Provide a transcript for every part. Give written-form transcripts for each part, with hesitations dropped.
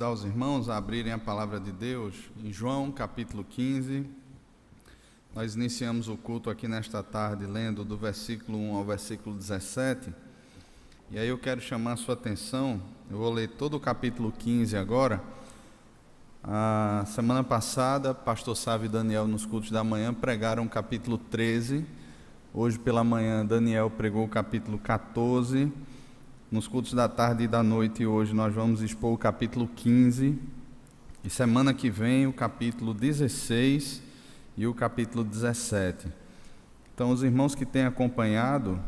convidar os irmãos a abrirem a palavra de Deus em João capítulo 15. Nós iniciamos o culto aqui nesta tarde lendo do versículo 1 ao versículo 17. E aí eu quero chamar a sua atenção, eu vou ler todo o capítulo 15 agora. A semana passada, pastor Sávio e Daniel nos cultos da manhã pregaram o capítulo 13. Hoje pela manhã Daniel pregou o capítulo 14. Nos cultos da tarde e da noite hoje nós vamos expor o capítulo 15. E semana que vem o capítulo 16 e o capítulo 17. Então os irmãos que têm acompanhado,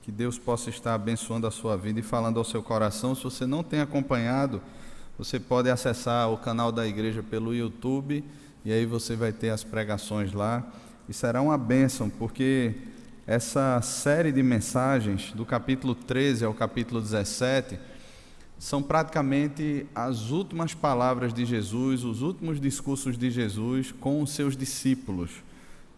que Deus possa estar abençoando a sua vida e falando ao seu coração. Se você não tem acompanhado, você pode acessar o canal da igreja pelo YouTube, e aí você vai ter as pregações lá, e será uma bênção, porque essa série de mensagens, do capítulo 13 ao capítulo 17, são praticamente as últimas palavras de Jesus, os últimos discursos de Jesus com os seus discípulos.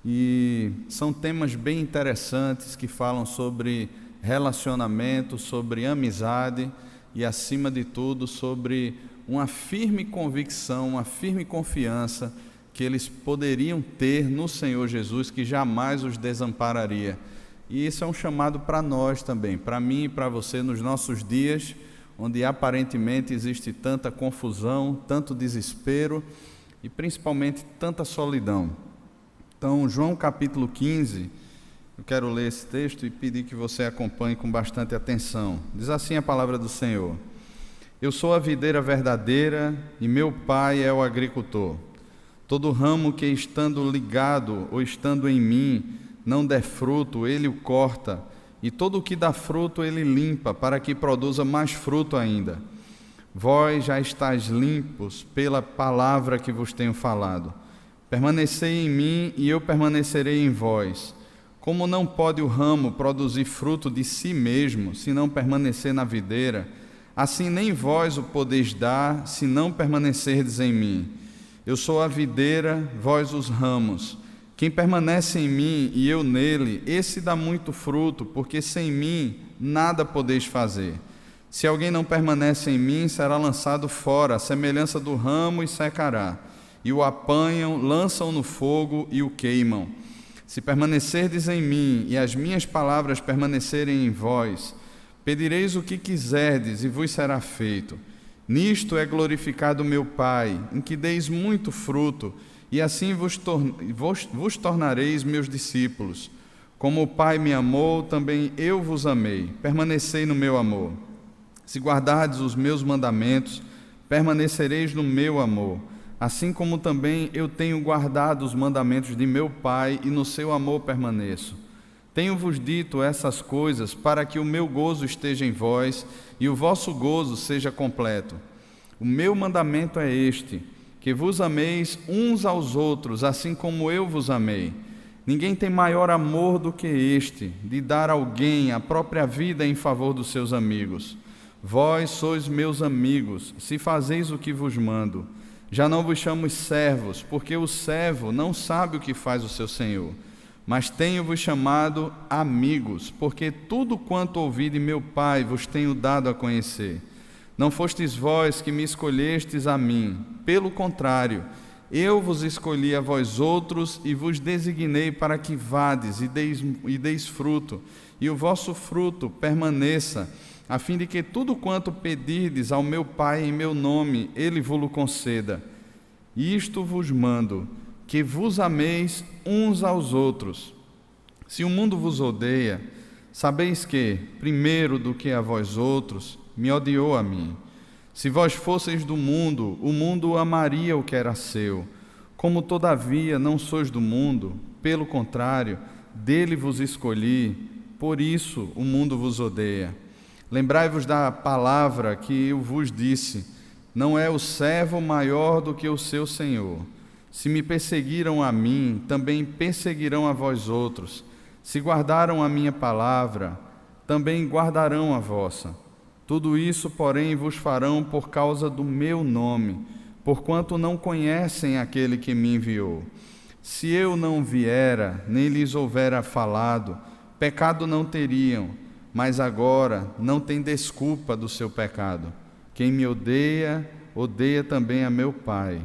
E são temas bem interessantes que falam sobre relacionamento, sobre amizade e, acima de tudo, sobre uma firme convicção, uma firme confiança que eles poderiam ter no Senhor Jesus, que jamais os desampararia. E isso é um chamado para nós também, para mim e para você, nos nossos dias, onde aparentemente existe tanta confusão, tanto desespero e principalmente tanta solidão. Então, João capítulo 15, eu quero ler esse texto e pedir que você acompanhe com bastante atenção. Diz assim a palavra do Senhor: Eu sou a videira verdadeira e meu pai é o agricultor. Todo ramo que, estando ligado ou estando em mim, não der fruto, ele o corta, e todo o que dá fruto ele limpa, para que produza mais fruto ainda. Vós já estáis limpos pela palavra que vos tenho falado. Permanecei em mim e eu permanecerei em vós. Como não pode o ramo produzir fruto de si mesmo, se não permanecer na videira, assim nem vós o podeis dar, se não permanecerdes em mim. Eu sou a videira, vós os ramos. Quem permanece em mim e eu nele, esse dá muito fruto, porque sem mim nada podeis fazer. Se alguém não permanece em mim, será lançado fora, à semelhança do ramo, e secará. E o apanham, lançam no fogo e o queimam. Se permanecerdes em mim e as minhas palavras permanecerem em vós, pedireis o que quiserdes e vos será feito. Nisto é glorificado meu Pai, em que deis muito fruto, e assim vos tornareis meus discípulos. Como o Pai me amou, também eu vos amei. Permanecei no meu amor. Se guardardes os meus mandamentos, permanecereis no meu amor. Assim como também eu tenho guardado os mandamentos de meu Pai, e no seu amor permaneço. Tenho-vos dito essas coisas para que o meu gozo esteja em vós e o vosso gozo seja completo. O meu mandamento é este, que vos ameis uns aos outros, assim como eu vos amei. Ninguém tem maior amor do que este, de dar a alguém a própria vida em favor dos seus amigos. Vós sois meus amigos, se fazeis o que vos mando. Já não vos chamo servos, porque o servo não sabe o que faz o seu senhor. Mas tenho-vos chamado amigos, porque tudo quanto ouvi de meu Pai vos tenho dado a conhecer. Não fostes vós que me escolhestes a mim, pelo contrário, eu vos escolhi a vós outros e vos designei para que vades e deis fruto, e o vosso fruto permaneça, a fim de que tudo quanto pedirdes ao meu Pai em meu nome, Ele vos conceda. Isto vos mando, que vos ameis uns aos outros. Se o mundo vos odeia, sabeis que, primeiro do que a vós outros, me odiou a mim. Se vós fosseis do mundo, o mundo amaria o que era seu. Como todavia não sois do mundo, pelo contrário, dele vos escolhi, por isso o mundo vos odeia. Lembrai-vos da palavra que eu vos disse: não é o servo maior do que o seu senhor. Se me perseguiram a mim, também perseguirão a vós outros. Se guardaram a minha palavra, também guardarão a vossa. Tudo isso, porém, vos farão por causa do meu nome, porquanto não conhecem aquele que me enviou. Se eu não viera, nem lhes houvera falado, pecado não teriam, mas agora não tem desculpa do seu pecado. Quem me odeia, odeia também a meu Pai.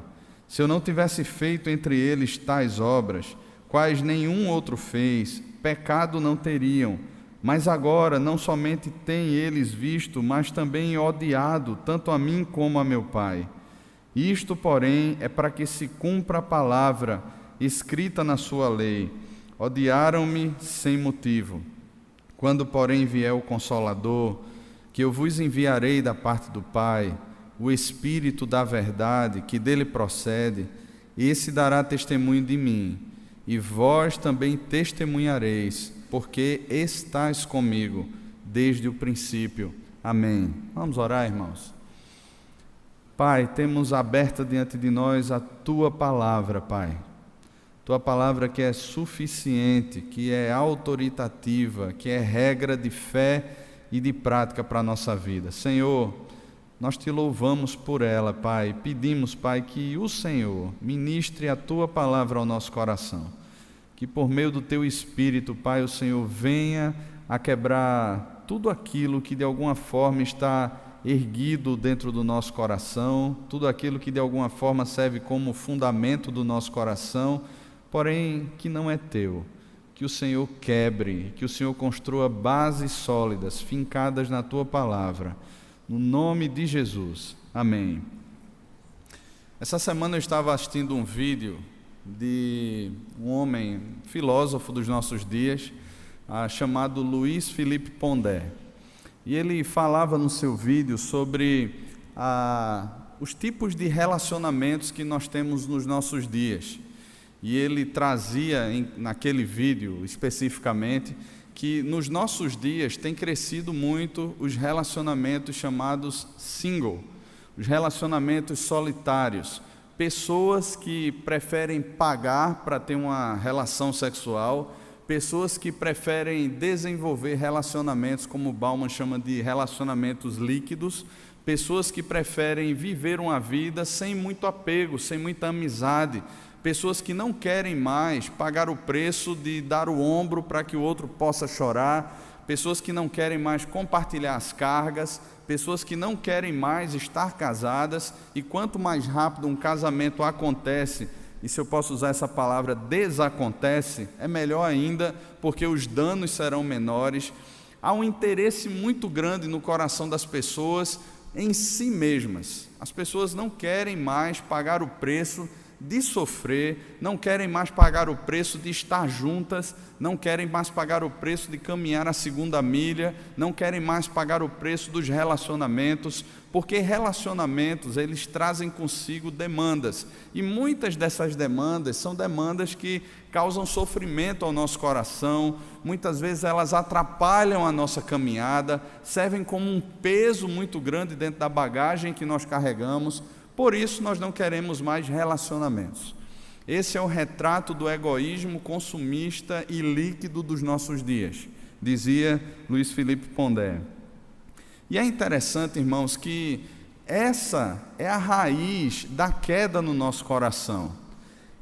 Se eu não tivesse feito entre eles tais obras, quais nenhum outro fez, pecado não teriam. Mas agora não somente têm eles visto, mas também odiado, tanto a mim como a meu Pai. Isto, porém, é para que se cumpra a palavra escrita na sua lei: odiaram-me sem motivo. Quando, porém, vier o Consolador, que eu vos enviarei da parte do Pai, o Espírito da verdade, que dele procede, esse dará testemunho de mim, e vós também testemunhareis, porque estais comigo desde o princípio. Amém. Vamos orar, irmãos. Pai, temos aberta diante de nós a Tua palavra, Pai. Tua palavra que é suficiente, que é autoritativa, que é regra de fé e de prática para a nossa vida. Senhor, nós Te louvamos por ela, Pai. Pedimos, Pai, que o Senhor ministre a Tua palavra ao nosso coração. Que por meio do Teu Espírito, Pai, o Senhor venha a quebrar tudo aquilo que de alguma forma está erguido dentro do nosso coração, tudo aquilo que de alguma forma serve como fundamento do nosso coração, porém que não é Teu. Que o Senhor quebre, que o Senhor construa bases sólidas, fincadas na Tua palavra. No nome de Jesus. Amém. Essa semana eu estava assistindo um vídeo de um homem, filósofo dos nossos dias, chamado Luiz Felipe Pondé. E ele falava no seu vídeo sobre os tipos de relacionamentos que nós temos nos nossos dias. E ele trazia, naquele vídeo especificamente, que nos nossos dias tem crescido muito os relacionamentos chamados single, os relacionamentos solitários. Pessoas que preferem pagar para ter uma relação sexual, pessoas que preferem desenvolver relacionamentos, como Bauman chama de relacionamentos líquidos, pessoas que preferem viver uma vida sem muito apego, sem muita amizade, pessoas que não querem mais pagar o preço de dar o ombro para que o outro possa chorar, pessoas que não querem mais compartilhar as cargas, pessoas que não querem mais estar casadas, e quanto mais rápido um casamento acontece, e se eu posso usar essa palavra, desacontece, é melhor ainda, porque os danos serão menores. Há um interesse muito grande no coração das pessoas em si mesmas. As pessoas não querem mais pagar o preço de sofrer, não querem mais pagar o preço de estar juntas, não querem mais pagar o preço de caminhar a segunda milha, não querem mais pagar o preço dos relacionamentos, porque relacionamentos, eles trazem consigo demandas, e muitas dessas demandas são demandas que causam sofrimento ao nosso coração, muitas vezes elas atrapalham a nossa caminhada, servem como um peso muito grande dentro da bagagem que nós carregamos. Por isso nós não queremos mais relacionamentos. Esse é o retrato do egoísmo consumista e líquido dos nossos dias, dizia Luiz Felipe Pondé. E é interessante, irmãos, que essa é a raiz da queda no nosso coração.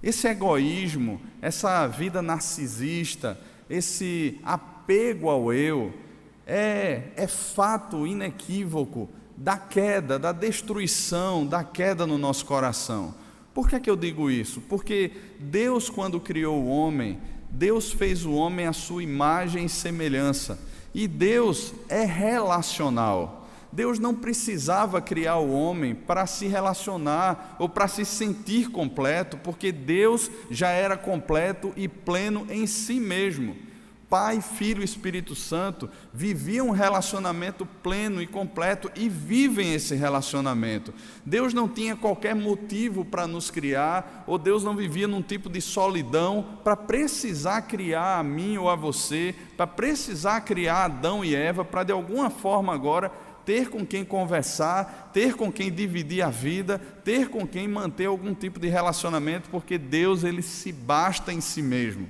Esse egoísmo, essa vida narcisista, esse apego ao eu, é fato inequívoco da queda, da destruição, da queda no nosso coração. Por que eu digo isso? Porque Deus, quando criou o homem, Deus fez o homem à sua imagem e semelhança, e Deus é relacional. Deus não precisava criar o homem para se relacionar ou para se sentir completo, porque Deus já era completo e pleno em si mesmo. Pai, Filho e Espírito Santo viviam um relacionamento pleno e completo e vivem esse relacionamento. Deus não tinha qualquer motivo para nos criar, ou Deus não vivia num tipo de solidão para precisar criar a mim ou a você, para precisar criar Adão e Eva, para de alguma forma agora ter com quem conversar, ter com quem dividir a vida, ter com quem manter algum tipo de relacionamento, porque Deus, ele se basta em si mesmo.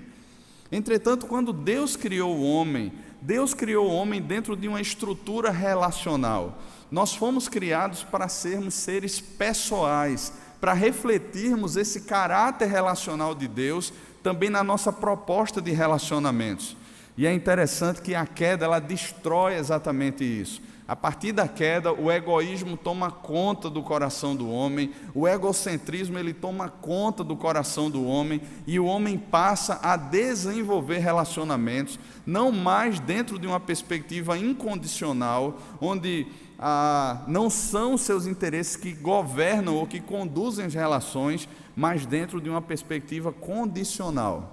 Entretanto, quando Deus criou o homem dentro de uma estrutura relacional. Nós fomos criados para sermos seres pessoais, para refletirmos esse caráter relacional de Deus também na nossa proposta de relacionamentos. E é interessante que a queda, ela destrói exatamente isso. A partir da queda, o egoísmo toma conta do coração do homem, o egocentrismo ele toma conta do coração do homem, e o homem passa a desenvolver relacionamentos, não mais dentro de uma perspectiva incondicional, onde não são seus interesses que governam ou que conduzem as relações, mas dentro de uma perspectiva condicional.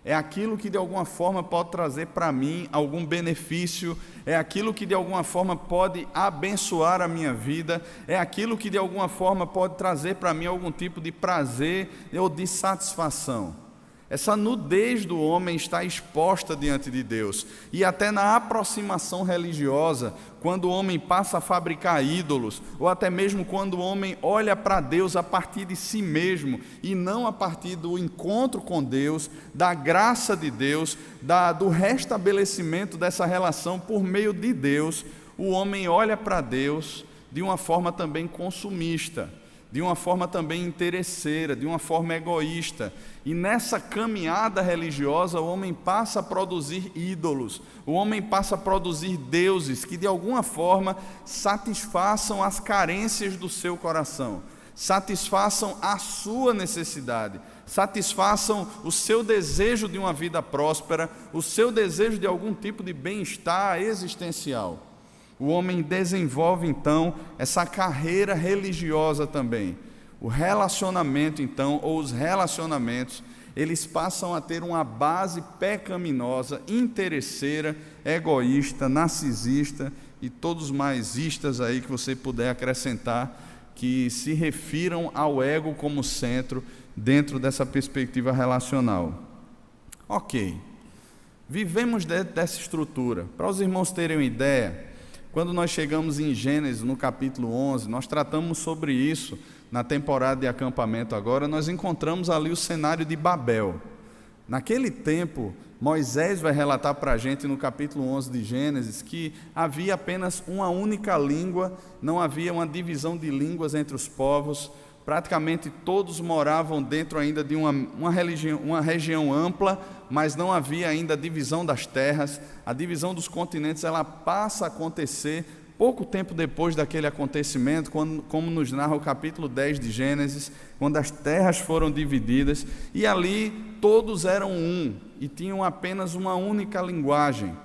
É aquilo que de alguma forma pode trazer para mim algum benefício, é aquilo que de alguma forma pode abençoar a minha vida, é aquilo que de alguma forma pode trazer para mim algum tipo de prazer ou de satisfação. Essa nudez do homem está exposta diante de Deus, e até na aproximação religiosa, quando o homem passa a fabricar ídolos, ou até mesmo quando o homem olha para Deus a partir de si mesmo, e não a partir do encontro com Deus, da graça de Deus, do restabelecimento dessa relação por meio de Deus, o homem olha para Deus de uma forma também consumista, de uma forma também interesseira, de uma forma egoísta. E nessa caminhada religiosa, o homem passa a produzir ídolos, o homem passa a produzir deuses que de alguma forma satisfaçam as carências do seu coração, satisfaçam a sua necessidade, satisfaçam o seu desejo de uma vida próspera, o seu desejo de algum tipo de bem-estar existencial. O homem desenvolve então essa carreira religiosa também. O relacionamento então, ou os relacionamentos, eles passam a ter uma base pecaminosa, interesseira, egoísta, narcisista e todos mais istas aí que você puder acrescentar, que se refiram ao ego como centro dentro dessa perspectiva relacional. Ok, vivemos dentro dessa estrutura. Para os irmãos terem uma ideia, quando nós chegamos em Gênesis, no capítulo 11, nós tratamos sobre isso na temporada de acampamento agora, nós encontramos ali o cenário de Babel. Naquele tempo, Moisés vai relatar para a gente no capítulo 11 de Gênesis que havia apenas uma única língua, não havia uma divisão de línguas entre os povos, praticamente todos moravam dentro ainda de uma região ampla, mas não havia ainda a divisão das terras. A divisão dos continentes ela passa a acontecer pouco tempo depois daquele acontecimento, como nos narra o capítulo 10 de Gênesis, quando as terras foram divididas, e ali todos eram um, e tinham apenas uma única linguagem.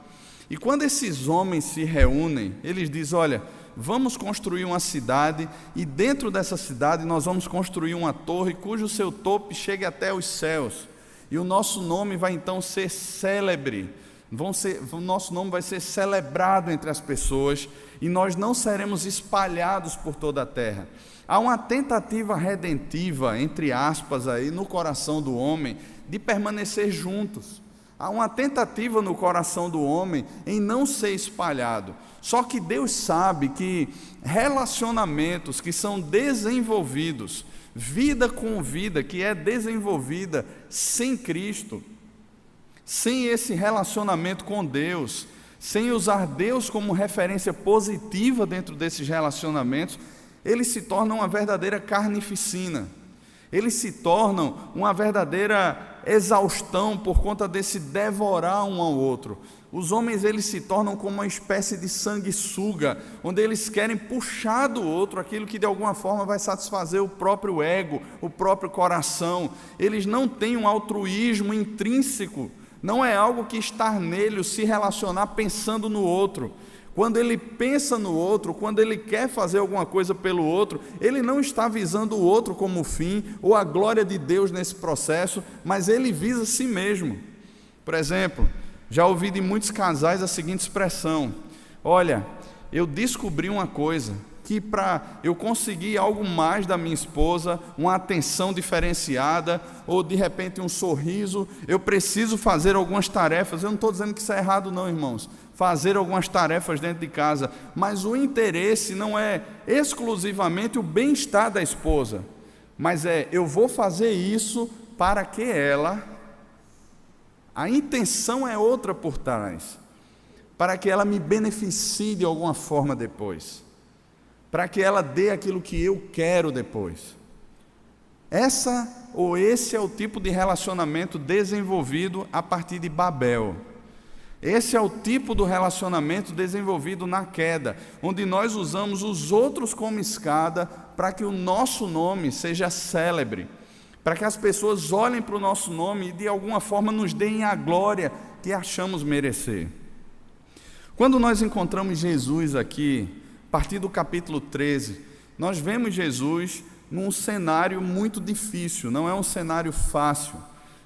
E quando esses homens se reúnem, eles dizem, olha, vamos construir uma cidade, e dentro dessa cidade nós vamos construir uma torre, cujo seu topo chegue até os céus, e o nosso nome vai então ser célebre, o nosso nome vai ser celebrado entre as pessoas, e nós não seremos espalhados por toda a terra. Há uma tentativa redentiva, entre aspas, aí, no coração do homem, de permanecer juntos. Há uma tentativa no coração do homem em não ser espalhado. Só que Deus sabe que relacionamentos que são desenvolvidos, vida com vida que é desenvolvida sem Cristo, sem esse relacionamento com Deus, sem usar Deus como referência positiva dentro desses relacionamentos, eles se tornam uma verdadeira carnificina. Eles se tornam uma verdadeira exaustão por conta desse devorar um ao outro. Os homens eles se tornam como uma espécie de sanguessuga, onde eles querem puxar do outro aquilo que de alguma forma vai satisfazer o próprio ego, o próprio coração. Eles não têm um altruísmo intrínseco, não é algo que está nele se relacionar pensando no outro. Quando ele pensa no outro, quando ele quer fazer alguma coisa pelo outro, ele não está visando o outro como fim, ou a glória de Deus nesse processo, mas ele visa si mesmo. Por exemplo, já ouvi de muitos casais a seguinte expressão: olha, eu descobri uma coisa, que para eu conseguir algo mais da minha esposa, uma atenção diferenciada, ou de repente um sorriso, eu preciso fazer algumas tarefas. Eu não estou dizendo que isso é errado não, irmãos, fazer algumas tarefas dentro de casa, mas o interesse não é exclusivamente o bem-estar da esposa, mas eu vou fazer isso para que ela, a intenção é outra por trás, para que ela me beneficie de alguma forma depois, para que ela dê aquilo que eu quero depois. Esse é o tipo de relacionamento desenvolvido a partir de Babel. Esse é o tipo do relacionamento desenvolvido na queda, onde nós usamos os outros como escada para que o nosso nome seja célebre, para que as pessoas olhem para o nosso nome e de alguma forma nos deem a glória que achamos merecer. Quando nós encontramos Jesus aqui, a partir do capítulo 13, nós vemos Jesus num cenário muito difícil, não é um cenário fácil.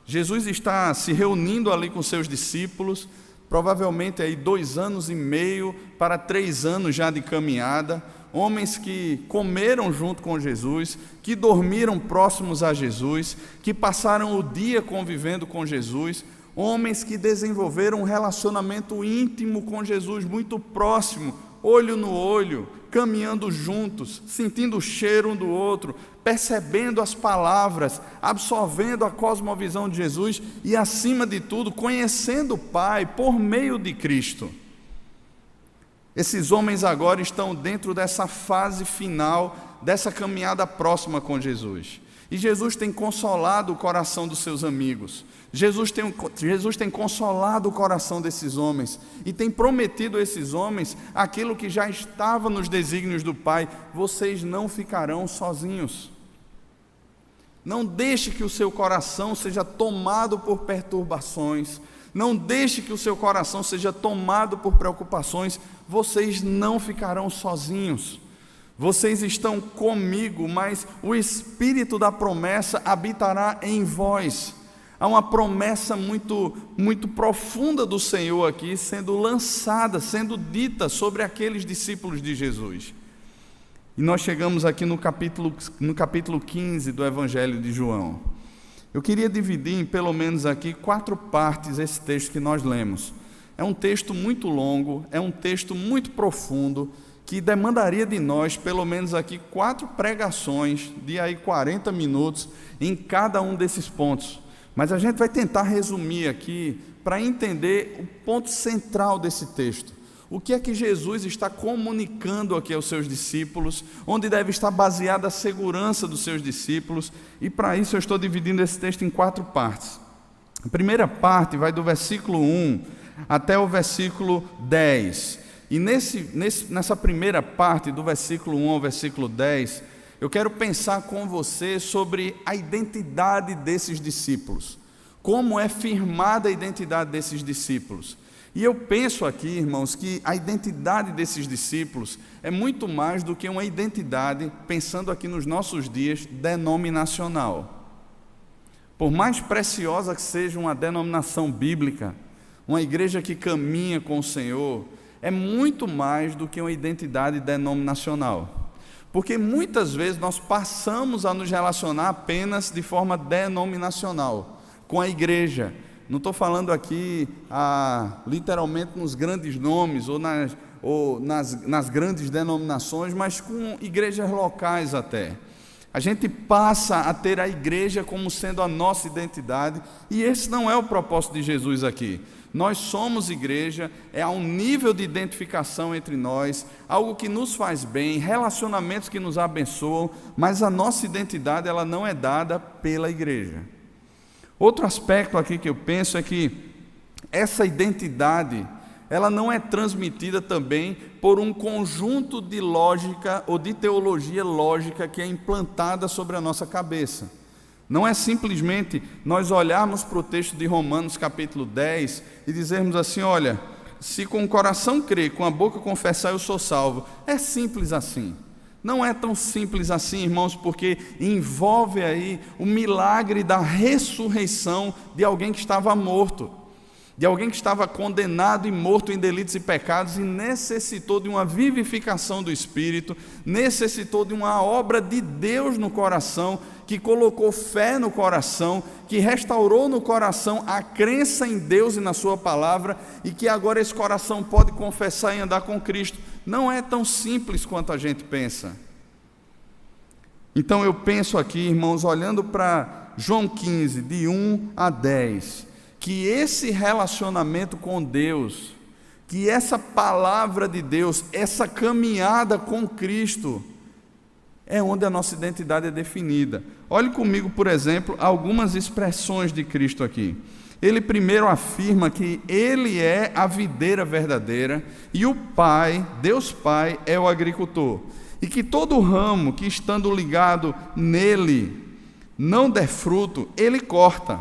Jesus está se reunindo ali com seus discípulos, provavelmente aí 2 anos e meio para 3 anos já de caminhada, homens que comeram junto com Jesus, que dormiram próximos a Jesus, que passaram o dia convivendo com Jesus, homens que desenvolveram um relacionamento íntimo com Jesus, muito próximo, olho no olho, caminhando juntos, sentindo o cheiro um do outro, percebendo as palavras, absorvendo a cosmovisão de Jesus e, acima de tudo, conhecendo o Pai por meio de Cristo. Esses homens agora estão dentro dessa fase final, dessa caminhada próxima com Jesus. E Jesus tem consolado o coração dos seus amigos. Jesus tem consolado o coração desses homens e tem prometido a esses homens aquilo que já estava nos desígnios do Pai: vocês não ficarão sozinhos. Não deixe que o seu coração seja tomado por perturbações, não deixe que o seu coração seja tomado por preocupações, vocês não ficarão sozinhos. Vocês estão comigo, mas o Espírito da promessa habitará em vós. Há uma promessa muito profunda do Senhor aqui, sendo lançada, sendo dita sobre aqueles discípulos de Jesus. E nós chegamos aqui no capítulo 15 do Evangelho de João. Eu queria dividir em pelo menos aqui 4 partes esse texto que nós lemos. É um texto muito longo, é um texto muito profundo, que demandaria de nós pelo menos aqui 4 pregações de aí 40 minutos em cada um desses pontos. Mas a gente vai tentar resumir aqui para entender o ponto central desse texto. O que é que Jesus está comunicando aqui aos seus discípulos, onde deve estar baseada a segurança dos seus discípulos, e para isso eu estou dividindo esse texto em 4 partes. A primeira parte vai do versículo 1 até o versículo 10. E nessa primeira parte, do versículo 1 ao versículo 10, eu quero pensar com você sobre a identidade desses discípulos. Como é firmada a identidade desses discípulos. E eu penso aqui, irmãos, que a identidade desses discípulos é muito mais do que uma identidade, pensando aqui nos nossos dias, denominacional. Por mais preciosa que seja uma denominação bíblica, uma igreja que caminha com o Senhor, é muito mais do que uma identidade denominacional. Porque muitas vezes nós passamos a nos relacionar apenas de forma denominacional com a igreja. Não estou falando aqui literalmente nos grandes nomes ou nas grandes denominações, mas com igrejas locais até. A gente passa a ter a igreja como sendo a nossa identidade, e esse não é o propósito de Jesus aqui. Nós somos igreja, há um nível de identificação entre nós, algo que nos faz bem, relacionamentos que nos abençoam, mas a nossa identidade ela não é dada pela igreja. Outro aspecto aqui que eu penso é que essa identidade ela não é transmitida também por um conjunto de lógica ou de teologia lógica que é implantada sobre a nossa cabeça. Não é simplesmente nós olharmos para o texto de Romanos capítulo 10 e dizermos assim: olha, se com o coração crer, com a boca confessar, eu sou salvo. É simples assim. Não é tão simples assim, irmãos, porque envolve aí o milagre da ressurreição de alguém que estava morto, de alguém que estava condenado e morto em delitos e pecados e necessitou de uma vivificação do Espírito, necessitou de uma obra de Deus no coração, que colocou fé no coração, que restaurou no coração a crença em Deus e na sua palavra, e que agora esse coração pode confessar e andar com Cristo. Não é tão simples quanto a gente pensa. Então eu penso aqui, irmãos, olhando para João 15, de 1 a 10, que esse relacionamento com Deus, que essa palavra de Deus, essa caminhada com Cristo, é onde a nossa identidade é definida. Olhe comigo, por exemplo, algumas expressões de Cristo aqui. Ele primeiro afirma que ele é a videira verdadeira e o Pai, Deus Pai, é o agricultor. E que todo ramo que estando ligado nele não der fruto, ele corta.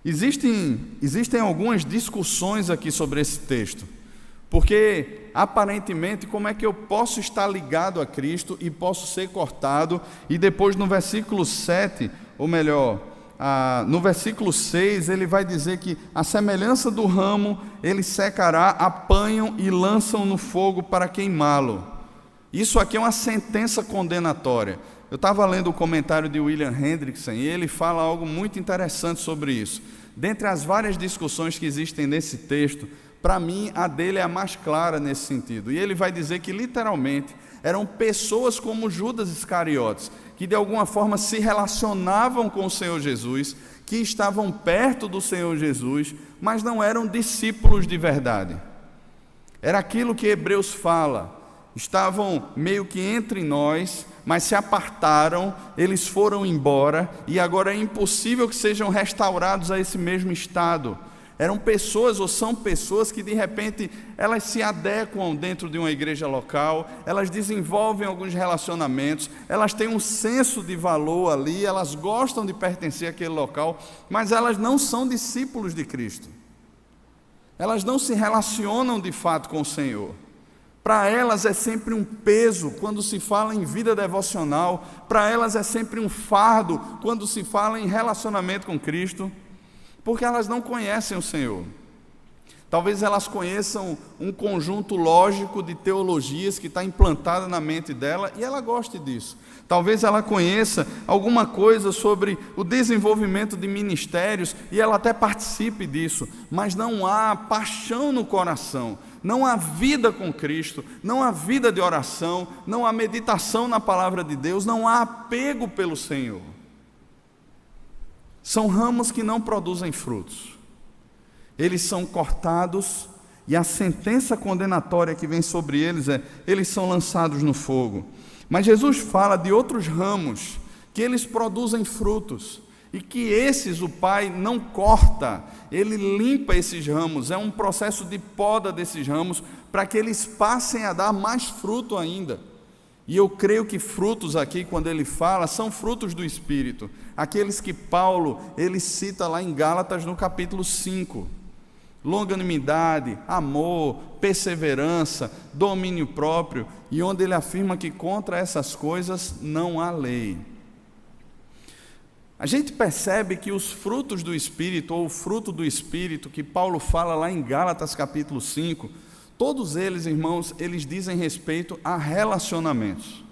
Existem algumas discussões aqui sobre esse texto, porque aparentemente como é que eu posso estar ligado a Cristo e posso ser cortado? E depois no versículo 7, ou melhor, no versículo 6, ele vai dizer que a semelhança do ramo, ele secará, apanham e lançam no fogo para queimá-lo. Isso aqui é uma sentença condenatória. Eu estava lendo o comentário de William Hendrickson e ele fala algo muito interessante sobre isso. Dentre as várias discussões que existem nesse texto, para mim a dele é a mais clara nesse sentido. E ele vai dizer que literalmente eram pessoas como Judas Iscariotes, que de alguma forma se relacionavam com o Senhor Jesus, que estavam perto do Senhor Jesus, mas não eram discípulos de verdade. Era aquilo que Hebreus fala. Estavam meio que entre nós, mas se apartaram, eles foram embora, e agora é impossível que sejam restaurados a esse mesmo estado. Eram pessoas, ou são pessoas que de repente, elas se adequam dentro de uma igreja local, elas desenvolvem alguns relacionamentos, elas têm um senso de valor ali, elas gostam de pertencer àquele local, mas elas não são discípulos de Cristo. Elas não se relacionam de fato com o Senhor. Para elas é sempre um peso quando se fala em vida devocional, para elas é sempre um fardo quando se fala em relacionamento com Cristo, porque elas não conhecem o Senhor. Talvez elas conheçam um conjunto lógico de teologias que está implantada na mente dela e ela goste disso. Talvez ela conheça alguma coisa sobre o desenvolvimento de ministérios e ela até participe disso, mas não há paixão no coração, não há vida com Cristo, não há vida de oração, não há meditação na palavra de Deus, não há apego pelo Senhor. São ramos que não produzem frutos. Eles são cortados e a sentença condenatória que vem sobre eles é: eles são lançados no fogo. Mas Jesus fala de outros ramos que eles produzem frutos e que esses o Pai não corta, Ele limpa esses ramos, é um processo de poda desses ramos para que eles passem a dar mais fruto ainda. E eu creio que frutos aqui, quando ele fala, são frutos do Espírito, aqueles que Paulo, ele cita lá em Gálatas no capítulo 5, longanimidade, amor, perseverança, domínio próprio, e onde ele afirma que contra essas coisas não há lei. A gente percebe que os frutos do Espírito, ou o fruto do Espírito, que Paulo fala lá em Gálatas capítulo 5, todos eles, irmãos, eles dizem respeito a relacionamentos.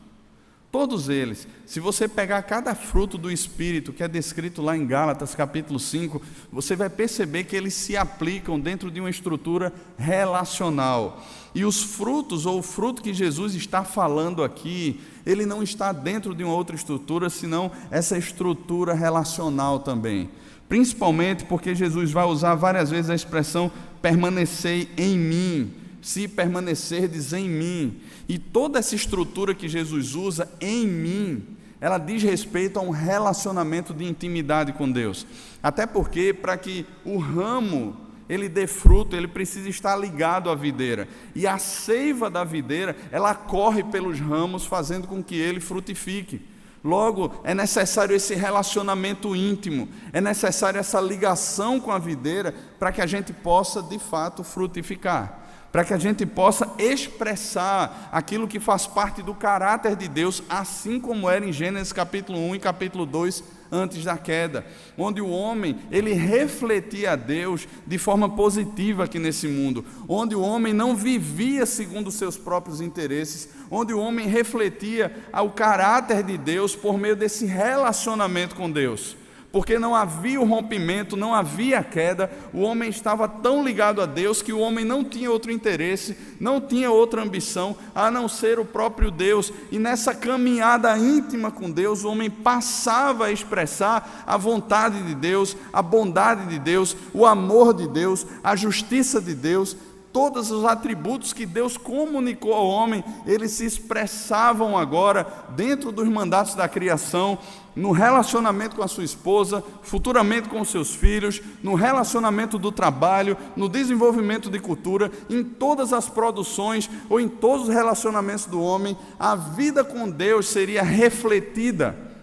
Todos eles. Se você pegar cada fruto do Espírito que é descrito lá em Gálatas capítulo 5, você vai perceber que eles se aplicam dentro de uma estrutura relacional. E os frutos, ou o fruto que Jesus está falando aqui, ele não está dentro de uma outra estrutura, senão essa estrutura relacional também. Principalmente porque Jesus vai usar várias vezes a expressão permanecei em mim, se permanecerdes em mim. E toda essa estrutura que Jesus usa em mim, ela diz respeito a um relacionamento de intimidade com Deus. Até porque, para que o ramo ele dê fruto, ele precisa estar ligado à videira. E a seiva da videira, ela corre pelos ramos, fazendo com que ele frutifique. Logo, é necessário esse relacionamento íntimo, é necessário essa ligação com a videira para que a gente possa, de fato, frutificar. Para que a gente possa expressar aquilo que faz parte do caráter de Deus, assim como era em Gênesis capítulo 1 e capítulo 2, antes da queda, onde o homem, ele refletia a Deus de forma positiva aqui nesse mundo, onde o homem não vivia segundo os seus próprios interesses, onde o homem refletia o caráter de Deus por meio desse relacionamento com Deus. Porque não havia o rompimento, não havia a queda, o homem estava tão ligado a Deus que o homem não tinha outro interesse, não tinha outra ambição a não ser o próprio Deus. E nessa caminhada íntima com Deus, o homem passava a expressar a vontade de Deus, a bondade de Deus, o amor de Deus, a justiça de Deus, Todos os atributos que Deus comunicou ao homem, eles se expressavam agora dentro dos mandatos da criação, no relacionamento com a sua esposa, futuramente com os seus filhos, no relacionamento do trabalho, no desenvolvimento de cultura, em todas as produções ou em todos os relacionamentos do homem, a vida com Deus seria refletida.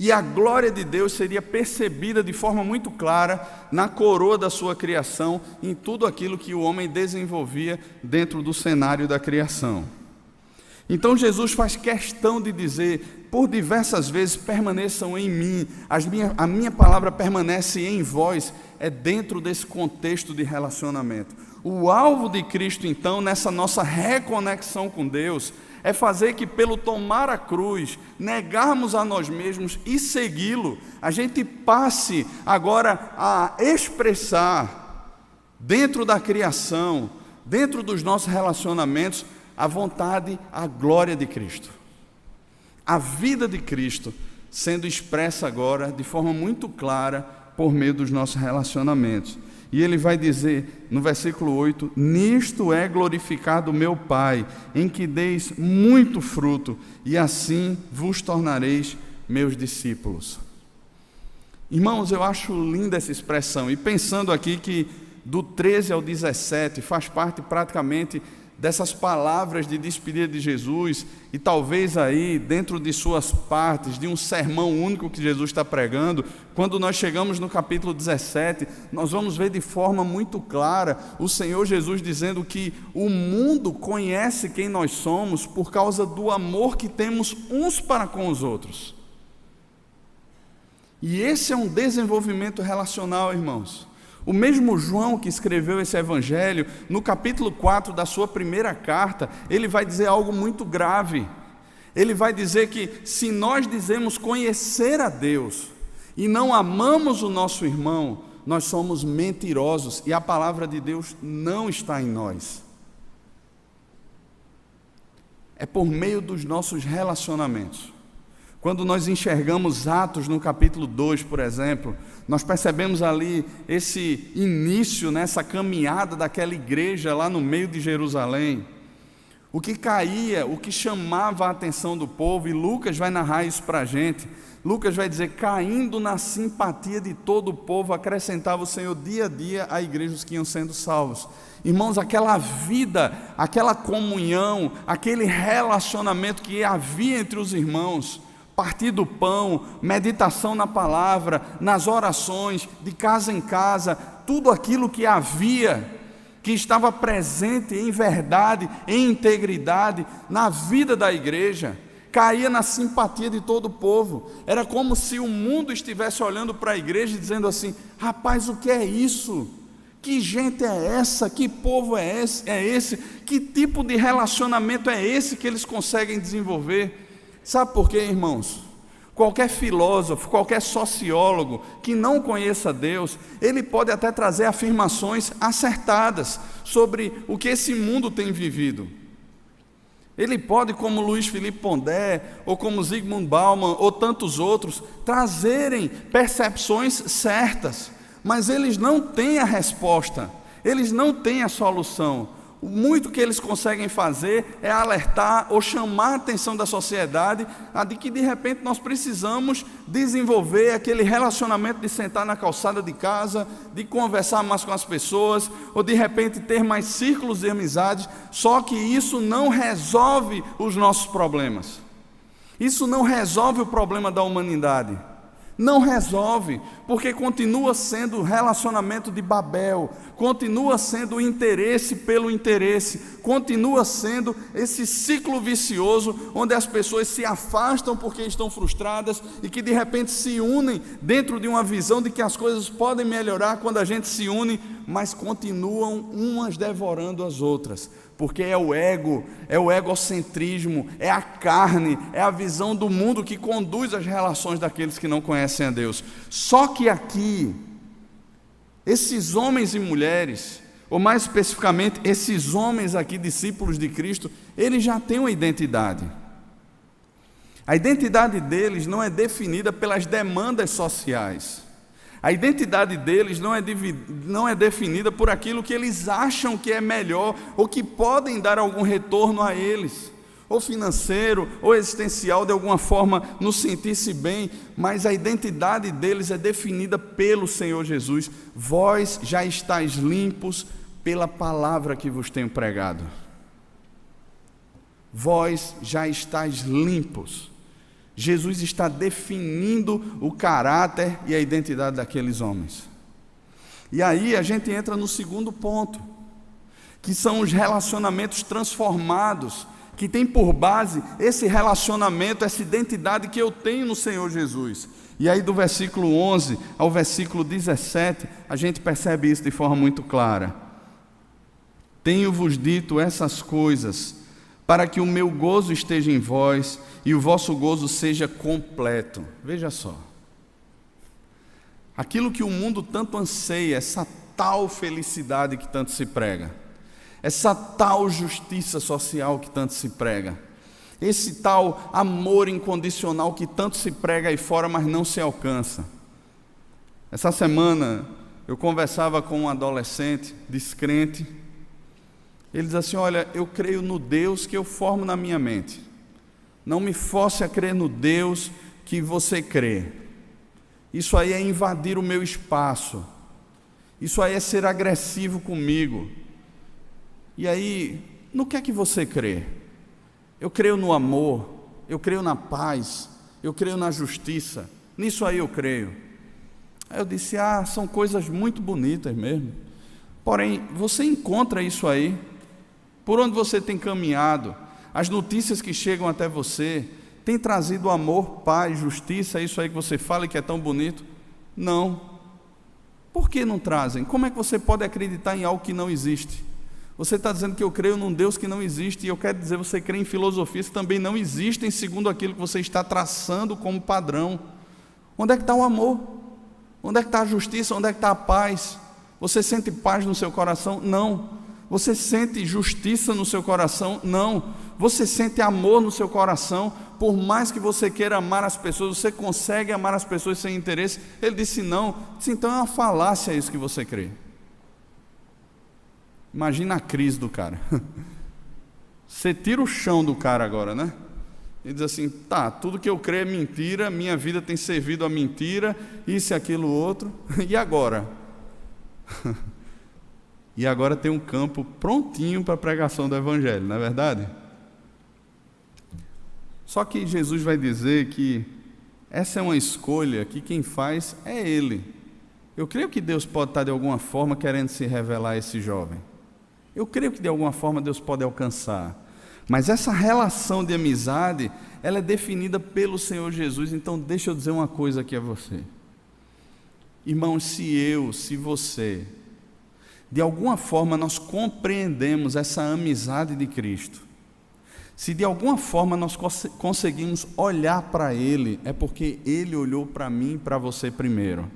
E a glória de Deus seria percebida de forma muito clara na coroa da sua criação, em tudo aquilo que o homem desenvolvia dentro do cenário da criação. Então Jesus faz questão de dizer, por diversas vezes, permaneçam em mim, a minha palavra permanece em vós, é dentro desse contexto de relacionamento. O alvo de Cristo, então, nessa nossa reconexão com Deus, é fazer que, pelo tomar a cruz, negarmos a nós mesmos e segui-lo, a gente passe agora a expressar, dentro da criação, dentro dos nossos relacionamentos, a vontade, a glória de Cristo. A vida de Cristo sendo expressa agora de forma muito clara por meio dos nossos relacionamentos. E ele vai dizer no versículo 8: nisto é glorificado meu Pai, em que deis muito fruto, e assim vos tornareis meus discípulos. Irmãos, eu acho linda essa expressão, e pensando aqui que do 13 ao 17 faz parte praticamente dessas palavras de despedida de Jesus, e talvez aí dentro de suas partes, de um sermão único que Jesus está pregando, quando nós chegamos no capítulo 17, nós vamos ver de forma muito clara o Senhor Jesus dizendo que o mundo conhece quem nós somos por causa do amor que temos uns para com os outros. E esse é um desenvolvimento relacional, irmãos. O mesmo João que escreveu esse evangelho, no capítulo 4 da sua primeira carta, ele vai dizer algo muito grave. Ele vai dizer que se nós dizemos conhecer a Deus e não amamos o nosso irmão, nós somos mentirosos e a palavra de Deus não está em nós. É por meio dos nossos relacionamentos. Quando nós enxergamos Atos no capítulo 2, por exemplo, nós percebemos ali esse início, nessa caminhada daquela igreja lá no meio de Jerusalém. O que caía, o que chamava a atenção do povo, e Lucas vai narrar isso para a gente. Lucas vai dizer, caindo na simpatia de todo o povo, acrescentava o Senhor dia a dia a igrejas que iam sendo salvos. Irmãos, aquela vida, aquela comunhão, aquele relacionamento que havia entre os irmãos, partir do pão, meditação na palavra, nas orações, de casa em casa, tudo aquilo que havia, que estava presente em verdade, em integridade, na vida da igreja, caía na simpatia de todo o povo. Era como se o mundo estivesse olhando para a igreja e dizendo assim, rapaz, o que é isso? Que gente é essa? Que povo é esse? Que tipo de relacionamento é esse que eles conseguem desenvolver? Sabe por quê, irmãos? Qualquer filósofo, qualquer sociólogo que não conheça Deus, ele pode até trazer afirmações acertadas sobre o que esse mundo tem vivido. Ele pode, como Luiz Felipe Pondé, ou como Zygmunt Bauman, ou tantos outros, trazerem percepções certas, mas eles não têm a resposta, eles não têm a solução. Muito que eles conseguem fazer é alertar ou chamar a atenção da sociedade a de que de repente nós precisamos desenvolver aquele relacionamento de sentar na calçada de casa, de conversar mais com as pessoas, ou de repente ter mais círculos de amizades, só que isso não resolve os nossos problemas. Isso não resolve o problema da humanidade. Não resolve, porque continua sendo relacionamento de Babel, continua sendo o interesse pelo interesse, continua sendo esse ciclo vicioso, onde as pessoas se afastam porque estão frustradas e que de repente se unem dentro de uma visão de que as coisas podem melhorar quando a gente se une, mas continuam umas devorando as outras. Porque é o ego, é o egocentrismo, é a carne, é a visão do mundo que conduz as relações daqueles que não conhecem a Deus. Só que aqui, esses homens e mulheres, ou mais especificamente, esses homens aqui, discípulos de Cristo, eles já têm uma identidade. A identidade deles não é definida pelas demandas sociais. A identidade deles não é definida por aquilo que eles acham que é melhor ou que podem dar algum retorno a eles, ou financeiro, ou existencial, de alguma forma, nos sentir-se bem, mas a identidade deles é definida pelo Senhor Jesus. Vós já estáis limpos pela palavra que vos tenho pregado. Vós já estáis limpos. Jesus está definindo o caráter e a identidade daqueles homens. E aí a gente entra no segundo ponto, que são os relacionamentos transformados, que tem por base esse relacionamento, essa identidade que eu tenho no Senhor Jesus. E aí do versículo 11 ao versículo 17, a gente percebe isso de forma muito clara. Tenho-vos dito essas coisas, para que o meu gozo esteja em vós e o vosso gozo seja completo. Veja só. Aquilo que o mundo tanto anseia, essa tal felicidade que tanto se prega, essa tal justiça social que tanto se prega, esse tal amor incondicional que tanto se prega aí fora, mas não se alcança. Essa semana eu conversava com um adolescente descrente. Ele diz assim: olha, eu creio no Deus que eu formo na minha mente. Não me force a crer no Deus que você crê. Isso aí é invadir o meu espaço. Isso aí é ser agressivo comigo. E aí, no que é que você crê? Eu creio no amor, eu creio na paz, eu creio na justiça. Nisso aí eu creio. Aí eu disse: são coisas muito bonitas mesmo. Porém, você encontra isso aí? Por onde você tem caminhado? As notícias que chegam até você têm trazido amor, paz, justiça, isso aí que você fala e que é tão bonito? Não. Por que não trazem? Como é que você pode acreditar em algo que não existe? Você está dizendo que eu creio num Deus que não existe, e eu quero dizer, você crê em filosofias que também não existem segundo aquilo que você está traçando como padrão. Onde é que está o amor? Onde é que está a justiça? Onde é que está a paz? Você sente paz no seu coração? Não. Você sente justiça no seu coração? Não. Você sente amor no seu coração? Por mais que você queira amar as pessoas, você consegue amar as pessoas sem interesse? Ele disse não. Disse, então é uma falácia isso que você crê. Imagina a crise do cara. Você tira o chão do cara agora, né? E diz assim: tá, tudo que eu creio é mentira, minha vida tem servido a mentira, isso e aquilo outro, e agora? E agora tem um campo prontinho para a pregação do Evangelho, não é verdade? Só que Jesus vai dizer que essa é uma escolha que quem faz é Ele. Eu creio que Deus pode estar de alguma forma querendo se revelar a esse jovem. Eu creio que de alguma forma Deus pode alcançar. Mas essa relação de amizade, ela é definida pelo Senhor Jesus. Então deixa eu dizer uma coisa aqui a você. Irmãos, se você, de alguma forma nós compreendemos essa amizade de Cristo, se de alguma forma nós conseguimos olhar para Ele, é porque Ele olhou para mim e para você primeiro.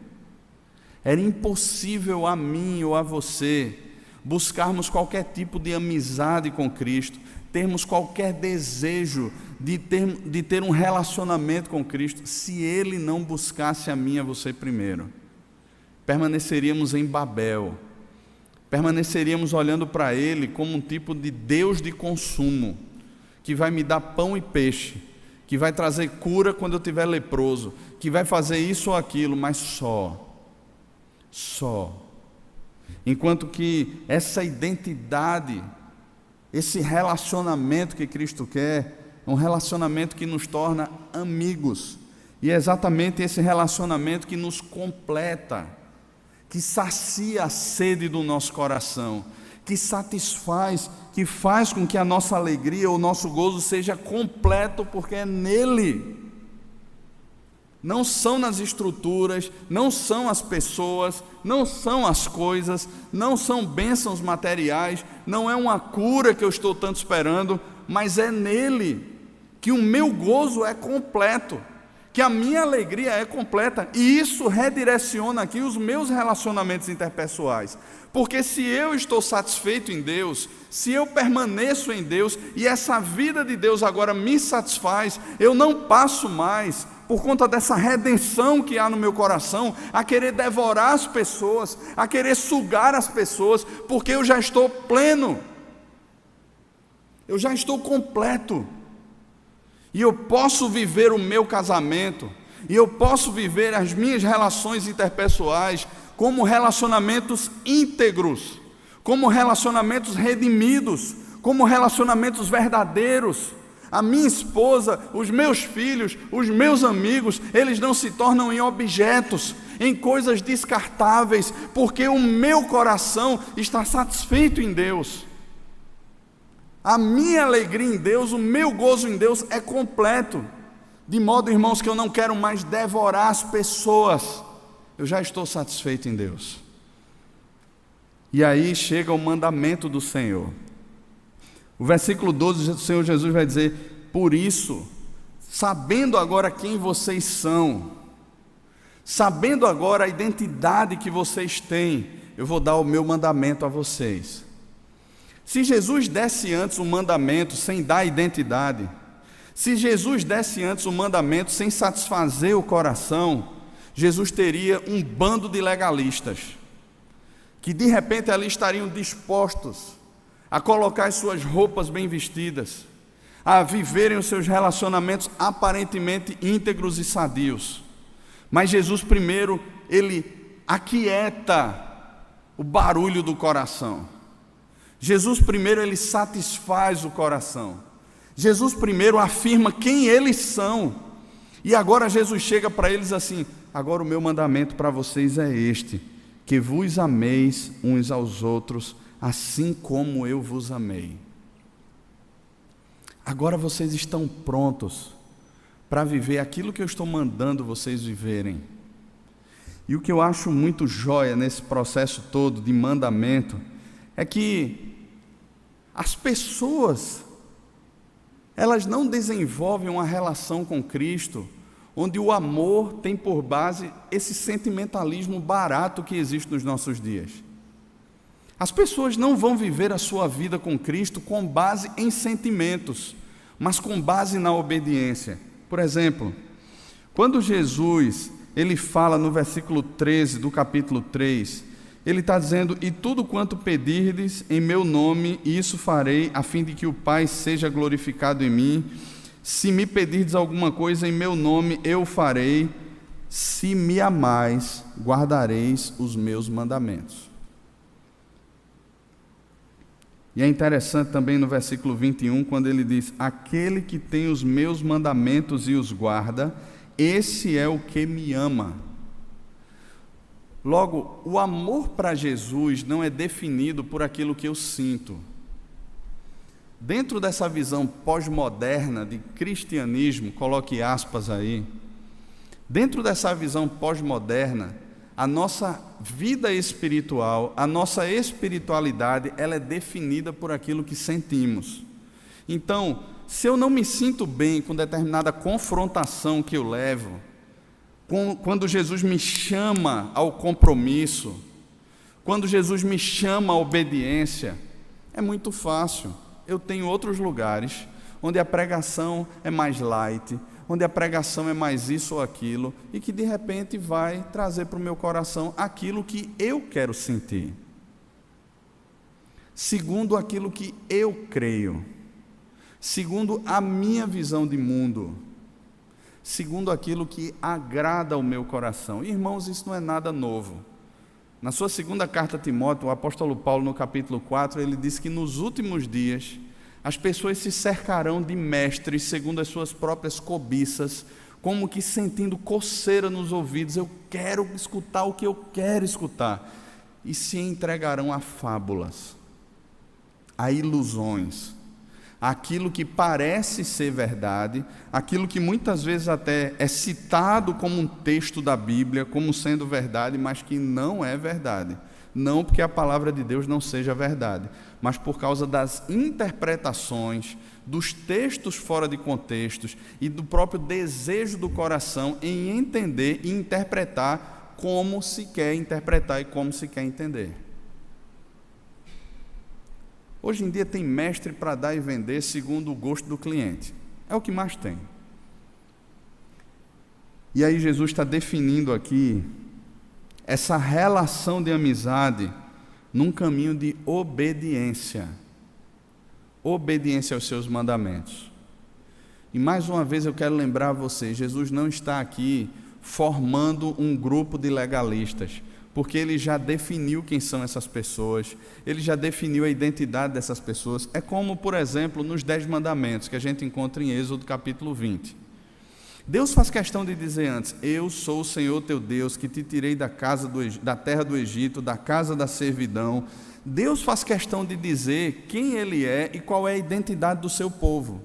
Era impossível a mim ou a você buscarmos qualquer tipo de amizade com Cristo, termos qualquer desejo de ter um relacionamento com Cristo, se Ele não buscasse a mim e a você primeiro. Permaneceríamos em Babel, permaneceríamos olhando para Ele como um tipo de Deus de consumo, que vai me dar pão e peixe, que vai trazer cura quando eu estiver leproso, que vai fazer isso ou aquilo, mas só. Enquanto que essa identidade, esse relacionamento que Cristo quer, é um relacionamento que nos torna amigos, e é exatamente esse relacionamento que nos completa, que sacia a sede do nosso coração, que satisfaz, que faz com que a nossa alegria, o nosso gozo seja completo, porque é nele. Não são nas estruturas, não são as pessoas, não são as coisas, não são bênçãos materiais, não é uma cura que eu estou tanto esperando, mas é nele que o meu gozo é completo, que a minha alegria é completa, e isso redireciona aqui os meus relacionamentos interpessoais, porque se eu estou satisfeito em Deus, se eu permaneço em Deus, e essa vida de Deus agora me satisfaz, eu não passo mais por conta dessa redenção que há no meu coração, a querer devorar as pessoas, a querer sugar as pessoas, porque eu já estou pleno, eu já estou completo, e eu posso viver o meu casamento, e eu posso viver as minhas relações interpessoais como relacionamentos íntegros, como relacionamentos redimidos, como relacionamentos verdadeiros. A minha esposa, os meus filhos, os meus amigos, eles não se tornam em objetos, em coisas descartáveis, porque o meu coração está satisfeito em Deus. A minha alegria em Deus, o meu gozo em Deus é completo, de modo, irmãos, que eu não quero mais devorar as pessoas, eu já estou satisfeito em Deus. E aí chega o mandamento do Senhor. O versículo 12, o Senhor Jesus vai dizer: por isso, sabendo agora quem vocês são, sabendo agora a identidade que vocês têm, eu vou dar o meu mandamento a vocês. Se Jesus desse antes um mandamento sem dar identidade, se Jesus desse antes um mandamento sem satisfazer o coração, Jesus teria um bando de legalistas, que de repente ali estariam dispostos a colocar as suas roupas bem vestidas, a viverem os seus relacionamentos aparentemente íntegros e sadios. Mas Jesus primeiro, ele aquieta o barulho do coração. Jesus primeiro, ele satisfaz o coração. Jesus primeiro afirma quem eles são. E agora Jesus chega para eles assim: agora o meu mandamento para vocês é este, que vos ameis uns aos outros, assim como eu vos amei. Agora vocês estão prontos para viver aquilo que eu estou mandando vocês viverem. E o que eu acho muito jóia nesse processo todo de mandamento é que as pessoas, elas não desenvolvem uma relação com Cristo onde o amor tem por base esse sentimentalismo barato que existe nos nossos dias. As pessoas não vão viver a sua vida com Cristo com base em sentimentos, mas com base na obediência. Por exemplo, quando Jesus, ele fala no versículo 13 do capítulo 3, ele está dizendo: e tudo quanto pedirdes em meu nome, isso farei, a fim de que o Pai seja glorificado em mim. Se me pedirdes alguma coisa em meu nome, eu farei. Se me amais, guardareis os meus mandamentos. E é interessante também no versículo 21, quando ele diz: aquele que tem os meus mandamentos e os guarda, esse é o que me ama. Logo, o amor para Jesus não é definido por aquilo que eu sinto. Dentro dessa visão pós-moderna de cristianismo, coloque aspas aí, dentro dessa visão pós-moderna, a nossa vida espiritual, a nossa espiritualidade, ela é definida por aquilo que sentimos. Então, se eu não me sinto bem com determinada confrontação que eu levo, quando Jesus me chama ao compromisso, quando Jesus me chama à obediência, é muito fácil. Eu tenho outros lugares onde a pregação é mais light, onde a pregação é mais isso ou aquilo, e que de repente vai trazer para o meu coração aquilo que eu quero sentir, segundo aquilo que eu creio, segundo a minha visão de mundo, segundo aquilo que agrada ao meu coração. Irmãos, isso não é nada novo. Na sua segunda carta a Timóteo, o apóstolo Paulo, no capítulo 4, ele diz que nos últimos dias as pessoas se cercarão de mestres segundo as suas próprias cobiças, como que sentindo coceira nos ouvidos: eu quero escutar o que eu quero escutar, e se entregarão a fábulas, a ilusões, aquilo que parece ser verdade, aquilo que muitas vezes até é citado como um texto da Bíblia, como sendo verdade, mas que não é verdade. Não porque a palavra de Deus não seja verdade, mas por causa das interpretações, dos textos fora de contextos e do próprio desejo do coração em entender e interpretar como se quer interpretar e como se quer entender. Hoje em dia tem mestre para dar e vender segundo o gosto do cliente. É o que mais tem. E aí Jesus está definindo aqui essa relação de amizade num caminho de obediência. Obediência aos seus mandamentos. E mais uma vez eu quero lembrar a vocês, Jesus não está aqui formando um grupo de legalistas, porque ele já definiu quem são essas pessoas, ele já definiu a identidade dessas pessoas. É como, por exemplo, nos 10 mandamentos, que a gente encontra em Êxodo capítulo 20. Deus faz questão de dizer antes: eu sou o Senhor teu Deus, que te tirei da terra do Egito, da casa da servidão. Deus faz questão de dizer quem Ele é e qual é a identidade do seu povo.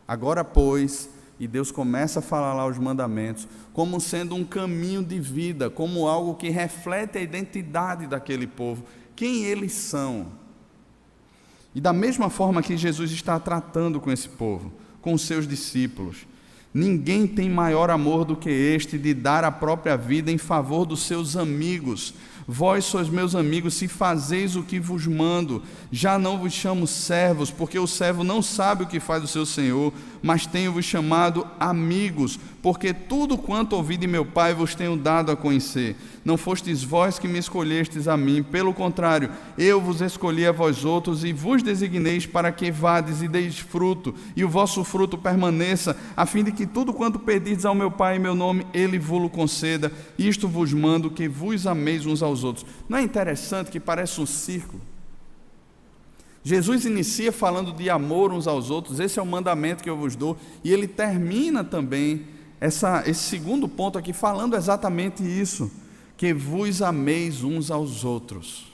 Agora, pois, e Deus começa a falar lá os mandamentos, como sendo um caminho de vida, como algo que reflete a identidade daquele povo, quem eles são. E da mesma forma que Jesus está tratando com esse povo, com os seus discípulos, ninguém tem maior amor do que este, de dar a própria vida em favor dos seus amigos. Vós sois meus amigos, se fazeis o que vos mando. Já não vos chamo servos, porque o servo não sabe o que faz o seu senhor, mas tenho-vos chamado amigos, porque tudo quanto ouvi de meu Pai vos tenho dado a conhecer. Não fostes vós que me escolhestes a mim, pelo contrário, eu vos escolhi a vós outros e vos designeis para que vades e deis fruto, e o vosso fruto permaneça, a fim de que tudo quanto pedirdes ao meu Pai em meu nome, Ele vos conceda. Isto vos mando, que vos ameis uns aos outros. Não é interessante que parece um círculo? Jesus inicia falando de amor uns aos outros, esse é o mandamento que eu vos dou, e ele termina também esse segundo ponto aqui falando exatamente isso, que vos ameis uns aos outros.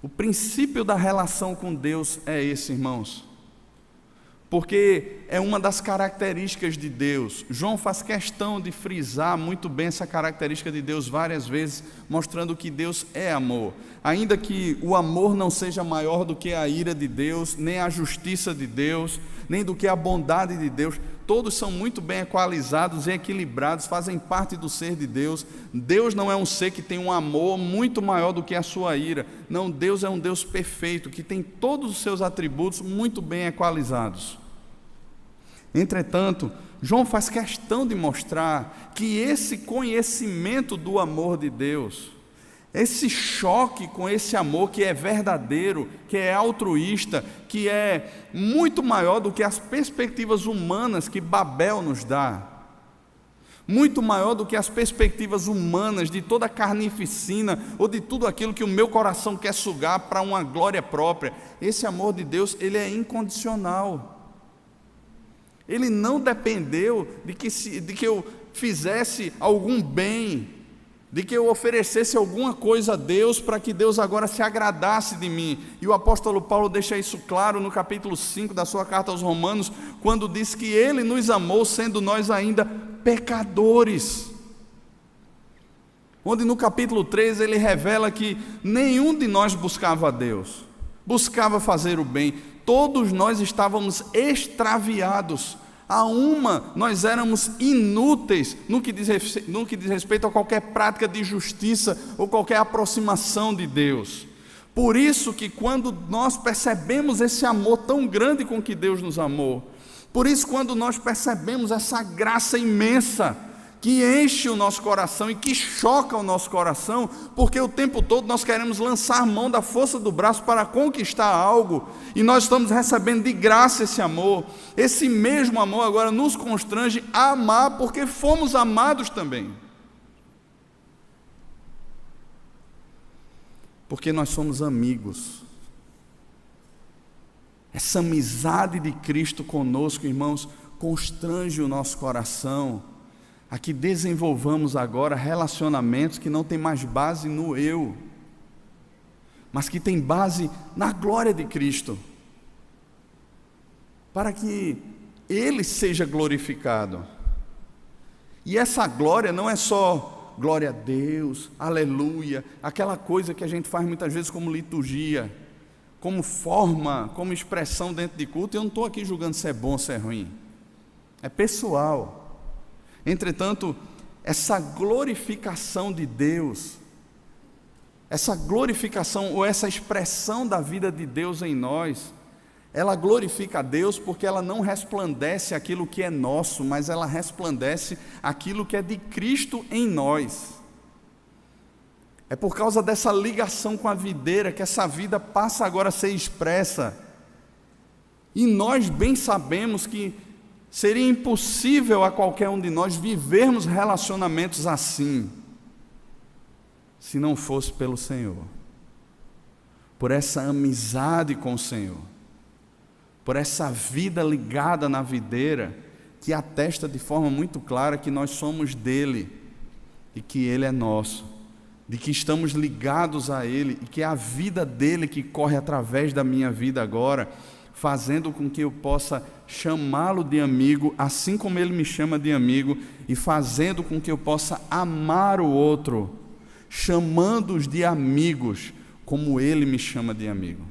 O princípio da relação com Deus é esse, irmãos, porque é uma das características de Deus. João faz questão de frisar muito bem essa característica de Deus várias vezes, mostrando que Deus é amor. Ainda que o amor não seja maior do que a ira de Deus, nem a justiça de Deus, nem do que a bondade de Deus, todos são muito bem equalizados e equilibrados, fazem parte do ser de Deus. Deus não é um ser que tem um amor muito maior do que a sua ira. Não, Deus é um Deus perfeito, que tem todos os seus atributos muito bem equalizados. Entretanto, João faz questão de mostrar que esse conhecimento do amor de Deus, esse choque com esse amor que é verdadeiro, que é altruísta, que é muito maior do que as perspectivas humanas que Babel nos dá, muito maior do que as perspectivas humanas de toda a carnificina ou de tudo aquilo que o meu coração quer sugar para uma glória própria. Esse amor de Deus, ele é incondicional. Ele não dependeu de que eu fizesse algum bem, de que eu oferecesse alguma coisa a Deus para que Deus agora se agradasse de mim. E o apóstolo Paulo deixa isso claro no capítulo 5 da sua carta aos Romanos, quando diz que Ele nos amou sendo nós ainda pecadores. Onde no capítulo 3 ele revela que nenhum de nós buscava a Deus, buscava fazer o bem. Todos nós estávamos extraviados. A uma, nós éramos inúteis no que diz respeito a qualquer prática de justiça ou qualquer aproximação de Deus. Por isso que quando nós percebemos esse amor tão grande com que Deus nos amou, por isso quando nós percebemos essa graça imensa que enche o nosso coração e que choca o nosso coração, porque o tempo todo nós queremos lançar mão da força do braço para conquistar algo, e nós estamos recebendo de graça esse mesmo amor agora nos constrange a amar, porque fomos amados também. Porque nós somos amigos. Essa amizade de Cristo conosco, irmãos, constrange o nosso coração a que desenvolvamos agora relacionamentos que não tem mais base no eu, mas que tem base na glória de Cristo, para que Ele seja glorificado. E essa glória não é só glória a Deus, aleluia, aquela coisa que a gente faz muitas vezes como liturgia, como forma, como expressão dentro de culto. Eu não estou aqui julgando se é bom ou se é ruim, é pessoal. Entretanto, essa glorificação de Deus, essa glorificação ou essa expressão da vida de Deus em nós, Ela glorifica a Deus porque ela não resplandece aquilo que é nosso, mas ela resplandece aquilo que é de Cristo em nós. É por causa dessa ligação com a videira que essa vida passa agora a ser expressa. E nós bem sabemos que seria impossível a qualquer um de nós vivermos relacionamentos assim, se não fosse pelo Senhor, por essa amizade com o Senhor, por essa vida ligada na videira, que atesta de forma muito clara que nós somos dele, e que ele é nosso, de que estamos ligados a ele, e que é a vida dele que corre através da minha vida agora, fazendo com que eu possa chamá-lo de amigo, assim como ele me chama de amigo, e fazendo com que eu possa amar o outro, chamando-os de amigos, como ele me chama de amigo.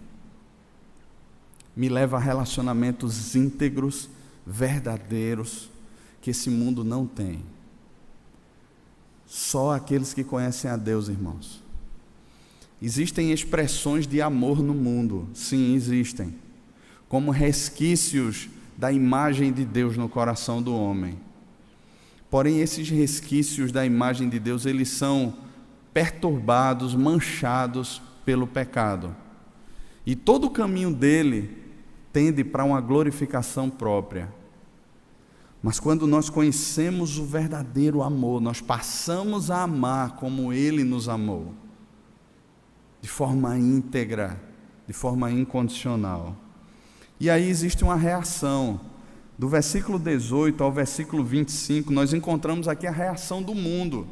Me leva a relacionamentos íntegros, verdadeiros, que esse mundo não tem. Só aqueles que conhecem a Deus, irmãos. Existem expressões de amor no mundo, sim, existem, como resquícios da imagem de Deus no coração do homem. Porém, esses resquícios da imagem de Deus, eles são perturbados, manchados pelo pecado. E todo o caminho dele tende para uma glorificação própria. Mas quando nós conhecemos o verdadeiro amor, nós passamos a amar como ele nos amou, de forma íntegra, de forma incondicional. E aí existe uma reação. Do versículo 18 ao versículo 25, nós encontramos aqui a reação do mundo.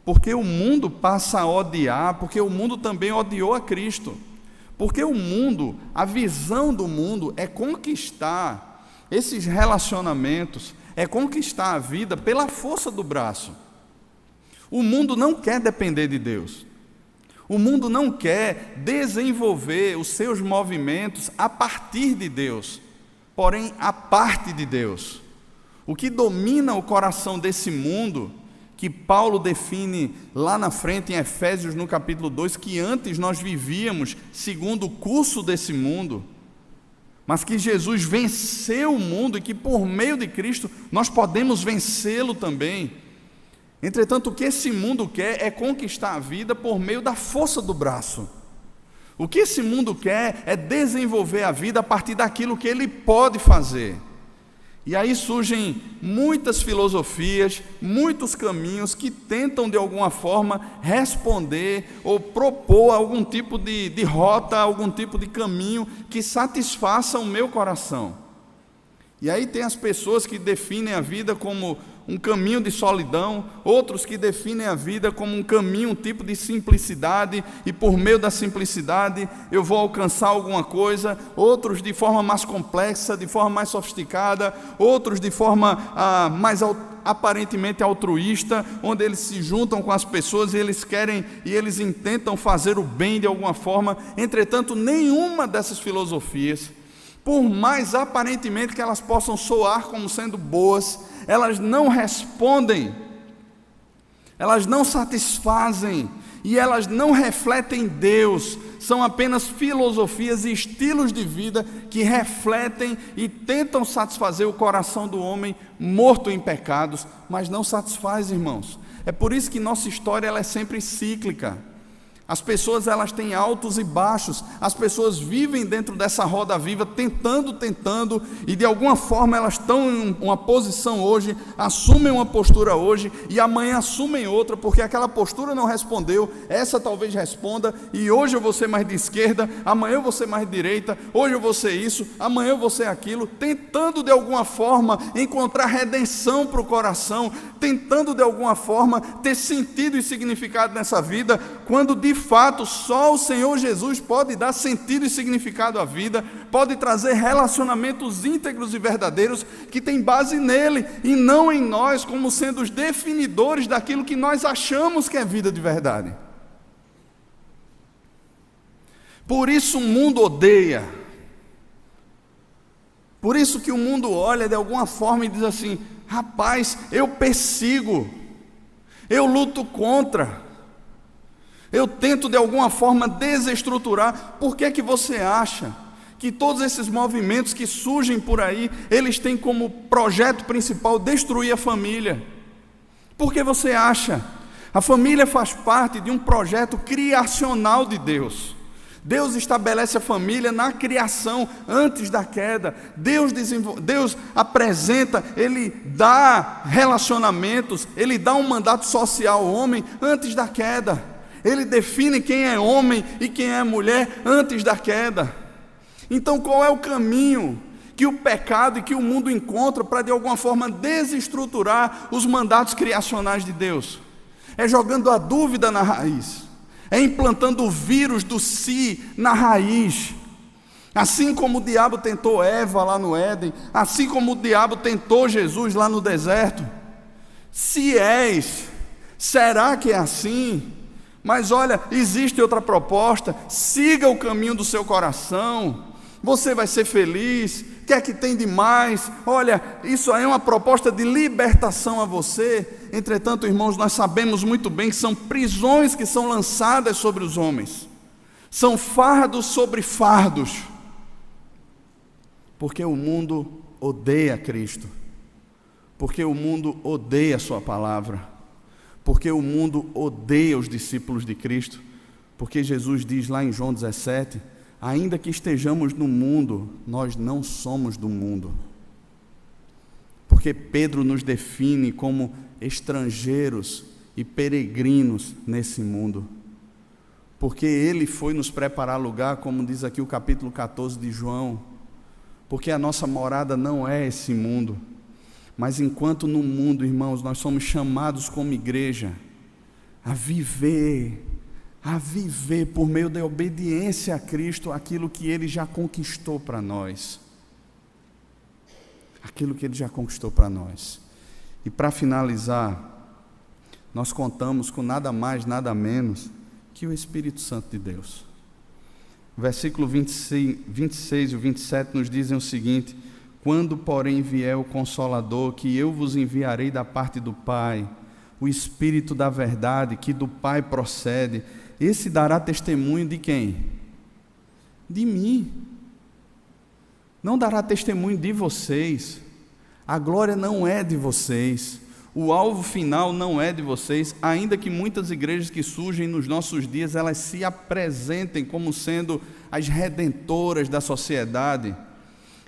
Porque o mundo passa a odiar, porque o mundo também odiou a Cristo. Porque o mundo, a visão do mundo é conquistar esses relacionamentos, é conquistar a vida pela força do braço. O mundo não quer depender de Deus. O mundo não quer desenvolver os seus movimentos a partir de Deus, porém a parte de Deus. O que domina o coração desse mundo, que Paulo define lá na frente em Efésios no capítulo 2, que antes nós vivíamos segundo o curso desse mundo, mas que Jesus venceu o mundo e que por meio de Cristo nós podemos vencê-lo também. Entretanto, o que esse mundo quer é conquistar a vida por meio da força do braço. O que esse mundo quer é desenvolver a vida a partir daquilo que ele pode fazer. E aí surgem muitas filosofias, muitos caminhos que tentam de alguma forma responder ou propor algum tipo de rota, algum tipo de caminho que satisfaça o meu coração. E aí tem as pessoas que definem a vida como um caminho de solidão, outros que definem a vida como um caminho, um tipo de simplicidade, e por meio da simplicidade eu vou alcançar alguma coisa, outros de forma mais complexa, de forma mais sofisticada, outros de forma mais aparentemente altruísta, onde eles se juntam com as pessoas e eles querem e eles intentam fazer o bem de alguma forma. Entretanto, nenhuma dessas filosofias, por mais aparentemente que elas possam soar como sendo boas, elas não respondem, elas não satisfazem e elas não refletem Deus. São apenas filosofias e estilos de vida que refletem e tentam satisfazer o coração do homem morto em pecados, mas não satisfaz, irmãos. É por isso que nossa história ela é sempre cíclica. As pessoas elas têm altos e baixos, as pessoas vivem dentro dessa roda viva, tentando, e de alguma forma elas estão em uma posição hoje, assumem uma postura hoje, e amanhã assumem outra, porque aquela postura não respondeu, essa talvez responda, e hoje eu vou ser mais de esquerda, amanhã eu vou ser mais de direita, hoje eu vou ser isso, amanhã eu vou ser aquilo, tentando de alguma forma encontrar redenção para o coração, tentando de alguma forma ter sentido e significado nessa vida, quando de fato só o Senhor Jesus pode dar sentido e significado à vida, pode trazer relacionamentos íntegros e verdadeiros que têm base nele e não em nós, como sendo os definidores daquilo que nós achamos que é vida de verdade. Por isso o mundo odeia, por isso que o mundo olha de alguma forma e diz assim: rapaz, eu persigo, eu luto contra, eu tento de alguma forma desestruturar. Por que você acha que todos esses movimentos que surgem por aí, eles têm como projeto principal destruir a família. Por que você acha? A família faz parte de um projeto criacional de Deus. Deus estabelece a família na criação, antes da queda. Deus apresenta, Ele dá relacionamentos, Ele dá um mandato social ao homem antes da queda. Ele define quem é homem e quem é mulher antes da queda. Então, qual é o caminho que o pecado e que o mundo encontra para, de alguma forma, desestruturar os mandatos criacionais de Deus? É jogando a dúvida na raiz. É implantando o vírus do si na raiz. Assim como o diabo tentou Eva lá no Éden, assim como o diabo tentou Jesus lá no deserto. Se és, será que é assim? Mas olha, existe outra proposta. Siga o caminho do seu coração, você vai ser feliz. O que é que tem de mais? Olha, isso aí é uma proposta de libertação a você. Entretanto, irmãos, nós sabemos muito bem que são prisões que são lançadas sobre os homens, são fardos sobre fardos, porque o mundo odeia Cristo, porque o mundo odeia a sua palavra, porque o mundo odeia os discípulos de Cristo, porque Jesus diz lá em João 17, ainda que estejamos no mundo, nós não somos do mundo. Porque Pedro nos define como estrangeiros e peregrinos nesse mundo. Porque Ele foi nos preparar lugar, como diz aqui o capítulo 14 de João. Porque a nossa morada não é esse mundo. Mas enquanto no mundo, irmãos, nós somos chamados como igreja a viver por meio da obediência a Cristo, aquilo que Ele já conquistou para nós. Aquilo que Ele já conquistou para nós. E para finalizar, nós contamos com nada mais, nada menos que o Espírito Santo de Deus. Versículo 26 e 27 nos dizem o seguinte: quando, porém, vier o Consolador, que eu vos enviarei da parte do Pai, o Espírito da verdade, que do Pai procede, esse dará testemunho de quem? De mim. Não dará testemunho de vocês. A glória não é de vocês. O alvo final não é de vocês, ainda que muitas igrejas que surgem nos nossos dias, elas se apresentem como sendo as redentoras da sociedade.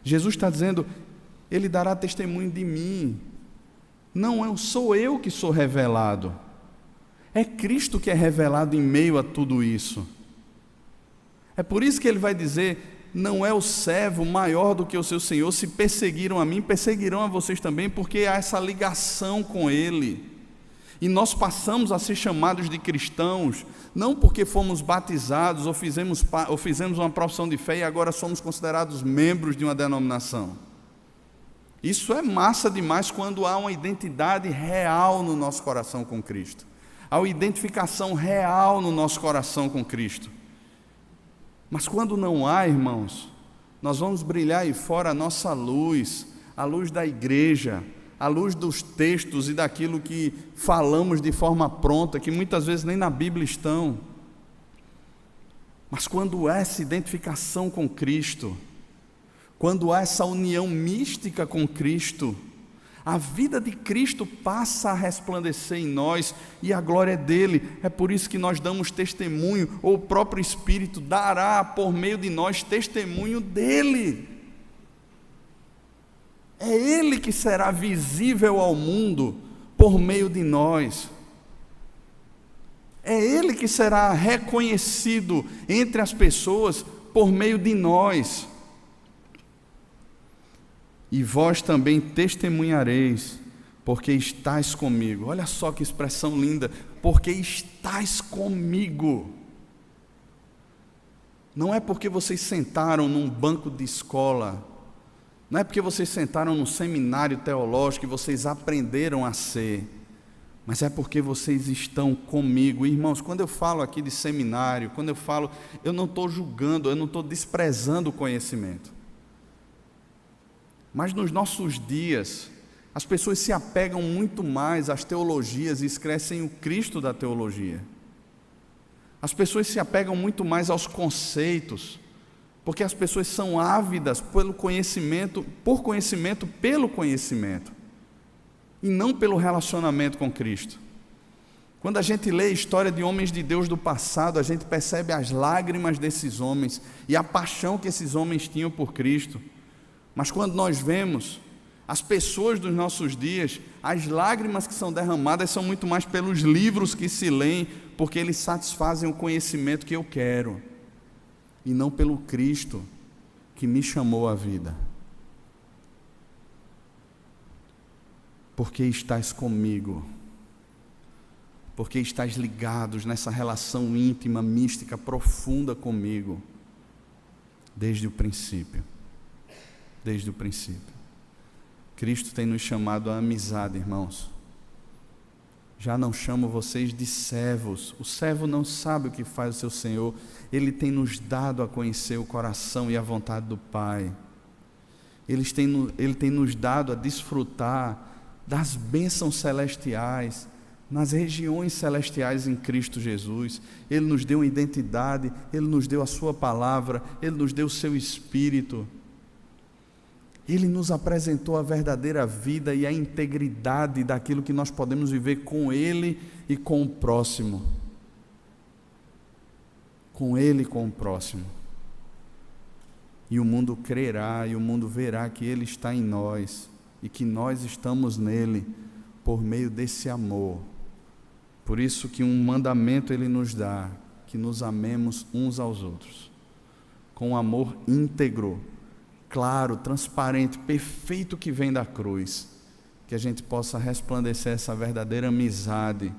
Jesus está dizendo, Ele dará testemunho de mim. Não sou eu que sou revelado. É Cristo que é revelado em meio a tudo isso. É por isso que Ele vai dizer, não é o servo maior do que o seu Senhor. Se perseguiram a mim, perseguirão a vocês também, porque há essa ligação com Ele. E nós passamos a ser chamados de cristãos, não porque fomos batizados ou fizemos uma profissão de fé e agora somos considerados membros de uma denominação. Isso é massa demais quando há uma identidade real no nosso coração com Cristo. Há uma identificação real no nosso coração com Cristo. Mas quando não há, irmãos, nós vamos brilhar aí fora a nossa luz, a luz da igreja, a luz dos textos e daquilo que falamos de forma pronta, que muitas vezes nem na Bíblia estão. Mas quando há essa identificação com Cristo, quando há essa união mística com Cristo, a vida de Cristo passa a resplandecer em nós e a glória é dele. É por isso que nós damos testemunho, ou o próprio Espírito dará por meio de nós testemunho dele. É ele que será visível ao mundo por meio de nós. É ele que será reconhecido entre as pessoas por meio de nós. E vós também testemunhareis, porque estáis comigo. Olha só que expressão linda, porque estáis comigo. Não é porque vocês sentaram num banco de escola, não é porque vocês sentaram num seminário teológico e vocês aprenderam a ser, mas é porque vocês estão comigo. Irmãos, quando eu falo aqui de seminário, eu não estou julgando, eu não estou desprezando o conhecimento. Mas nos nossos dias, as pessoas se apegam muito mais às teologias e esquecem o Cristo da teologia. As pessoas se apegam muito mais aos conceitos porque as pessoas são ávidas pelo conhecimento, pelo conhecimento, e não pelo relacionamento com Cristo. Quando a gente lê a história de homens de Deus do passado, a gente percebe as lágrimas desses homens e a paixão que esses homens tinham por Cristo. Mas quando nós vemos as pessoas dos nossos dias, as lágrimas que são derramadas são muito mais pelos livros que se leem, porque eles satisfazem o conhecimento que eu quero, e não pelo Cristo que me chamou à vida. Porque estás comigo, porque estás ligados nessa relação íntima, mística, profunda comigo, desde o princípio. Desde o princípio. Cristo tem nos chamado à amizade, irmãos. Já não chamo vocês de servos. O servo não sabe o que faz o seu Senhor. Ele tem nos dado a conhecer o coração e a vontade do Pai. Ele tem nos dado a desfrutar das bênçãos celestiais, nas regiões celestiais em Cristo Jesus. Ele nos deu uma identidade, Ele nos deu a sua palavra, Ele nos deu o seu Espírito. Ele nos apresentou a verdadeira vida e a integridade daquilo que nós podemos viver com Ele e com o próximo. Com Ele e com o próximo. E o mundo crerá, e o mundo verá que Ele está em nós, e que nós estamos nele, por meio desse amor. Por isso que um mandamento Ele nos dá, que nos amemos uns aos outros, com um amor íntegro, claro, transparente, perfeito, que vem da cruz, que a gente possa resplandecer essa verdadeira amizade,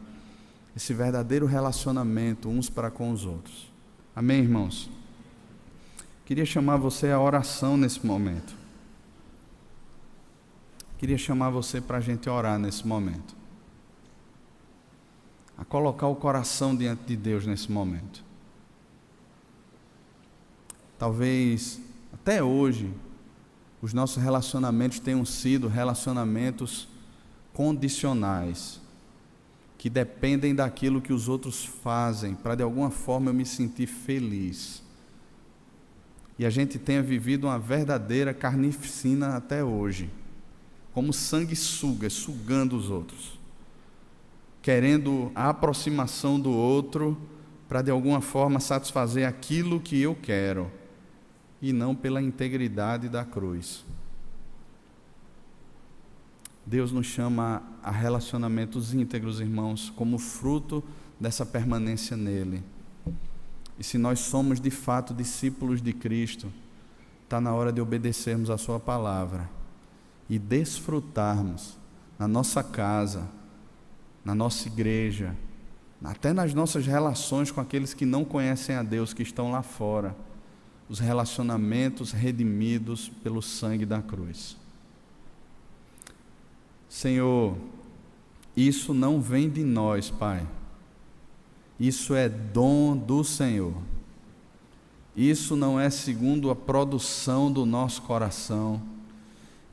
esse verdadeiro relacionamento uns para com os outros. Amém, irmãos? Queria chamar você à oração nesse momento. Queria chamar você para a gente orar nesse momento, a colocar o coração diante de Deus nesse momento. Talvez até hoje os nossos relacionamentos tenham sido relacionamentos condicionais, que dependem daquilo que os outros fazem, para de alguma forma eu me sentir feliz. E a gente tenha vivido uma verdadeira carnificina até hoje, como sanguessugas, sugando os outros, querendo a aproximação do outro para de alguma forma satisfazer aquilo que eu quero, e não pela integridade da cruz. Deus nos chama a relacionamentos íntegros, irmãos, como fruto dessa permanência nele. E se nós somos de fato discípulos de Cristo, está na hora de obedecermos a sua palavra e desfrutarmos na nossa casa, na nossa igreja, até nas nossas relações com aqueles que não conhecem a Deus, que estão lá fora, os relacionamentos redimidos pelo sangue da cruz. Senhor, isso não vem de nós, Pai. Isso é dom do Senhor. Isso não é segundo a produção do nosso coração.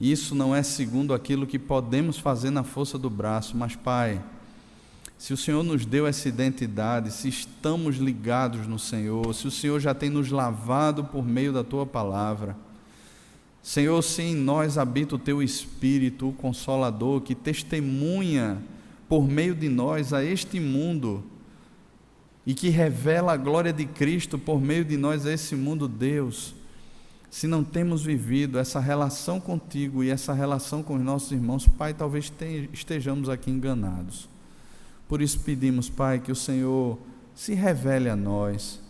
Isso não é segundo aquilo que podemos fazer na força do braço, mas, Pai, se o Senhor nos deu essa identidade, se estamos ligados no Senhor, se o Senhor já tem nos lavado por meio da Tua palavra, Senhor, se em nós habita o Teu Espírito, o Consolador, que testemunha por meio de nós a este mundo e que revela a glória de Cristo por meio de nós a esse mundo, Deus, se não temos vivido essa relação contigo e essa relação com os nossos irmãos, Pai, talvez estejamos aqui enganados. Por isso pedimos, Pai, que o Senhor se revele a nós,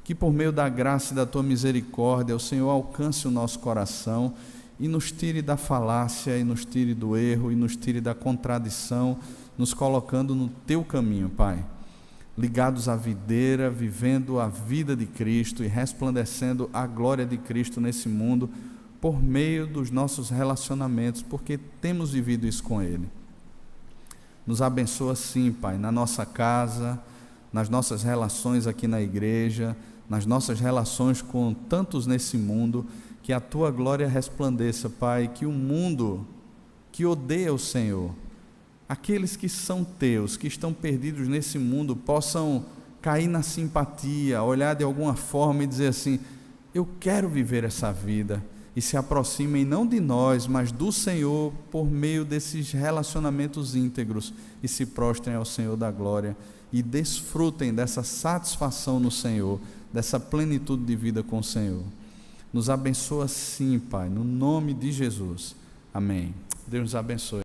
que por meio da graça e da Tua misericórdia o Senhor alcance o nosso coração e nos tire da falácia, e nos tire do erro, e nos tire da contradição, nos colocando no Teu caminho, Pai, ligados à videira, vivendo a vida de Cristo e resplandecendo a glória de Cristo nesse mundo, por meio dos nossos relacionamentos, porque temos vivido isso com Ele. Nos abençoa sim, Pai, na nossa casa, nas nossas relações aqui na igreja, nas nossas relações com tantos nesse mundo, que a Tua glória resplandeça, Pai, que o mundo que odeia o Senhor, aqueles que são Teus, que estão perdidos nesse mundo, possam cair na simpatia, olhar de alguma forma e dizer assim: eu quero viver essa vida, e se aproximem não de nós, mas do Senhor, por meio desses relacionamentos íntegros, e se prostrem ao Senhor da glória, e desfrutem dessa satisfação no Senhor, dessa plenitude de vida com o Senhor. Nos abençoa sim, Pai, no nome de Jesus. Amém. Deus nos abençoe.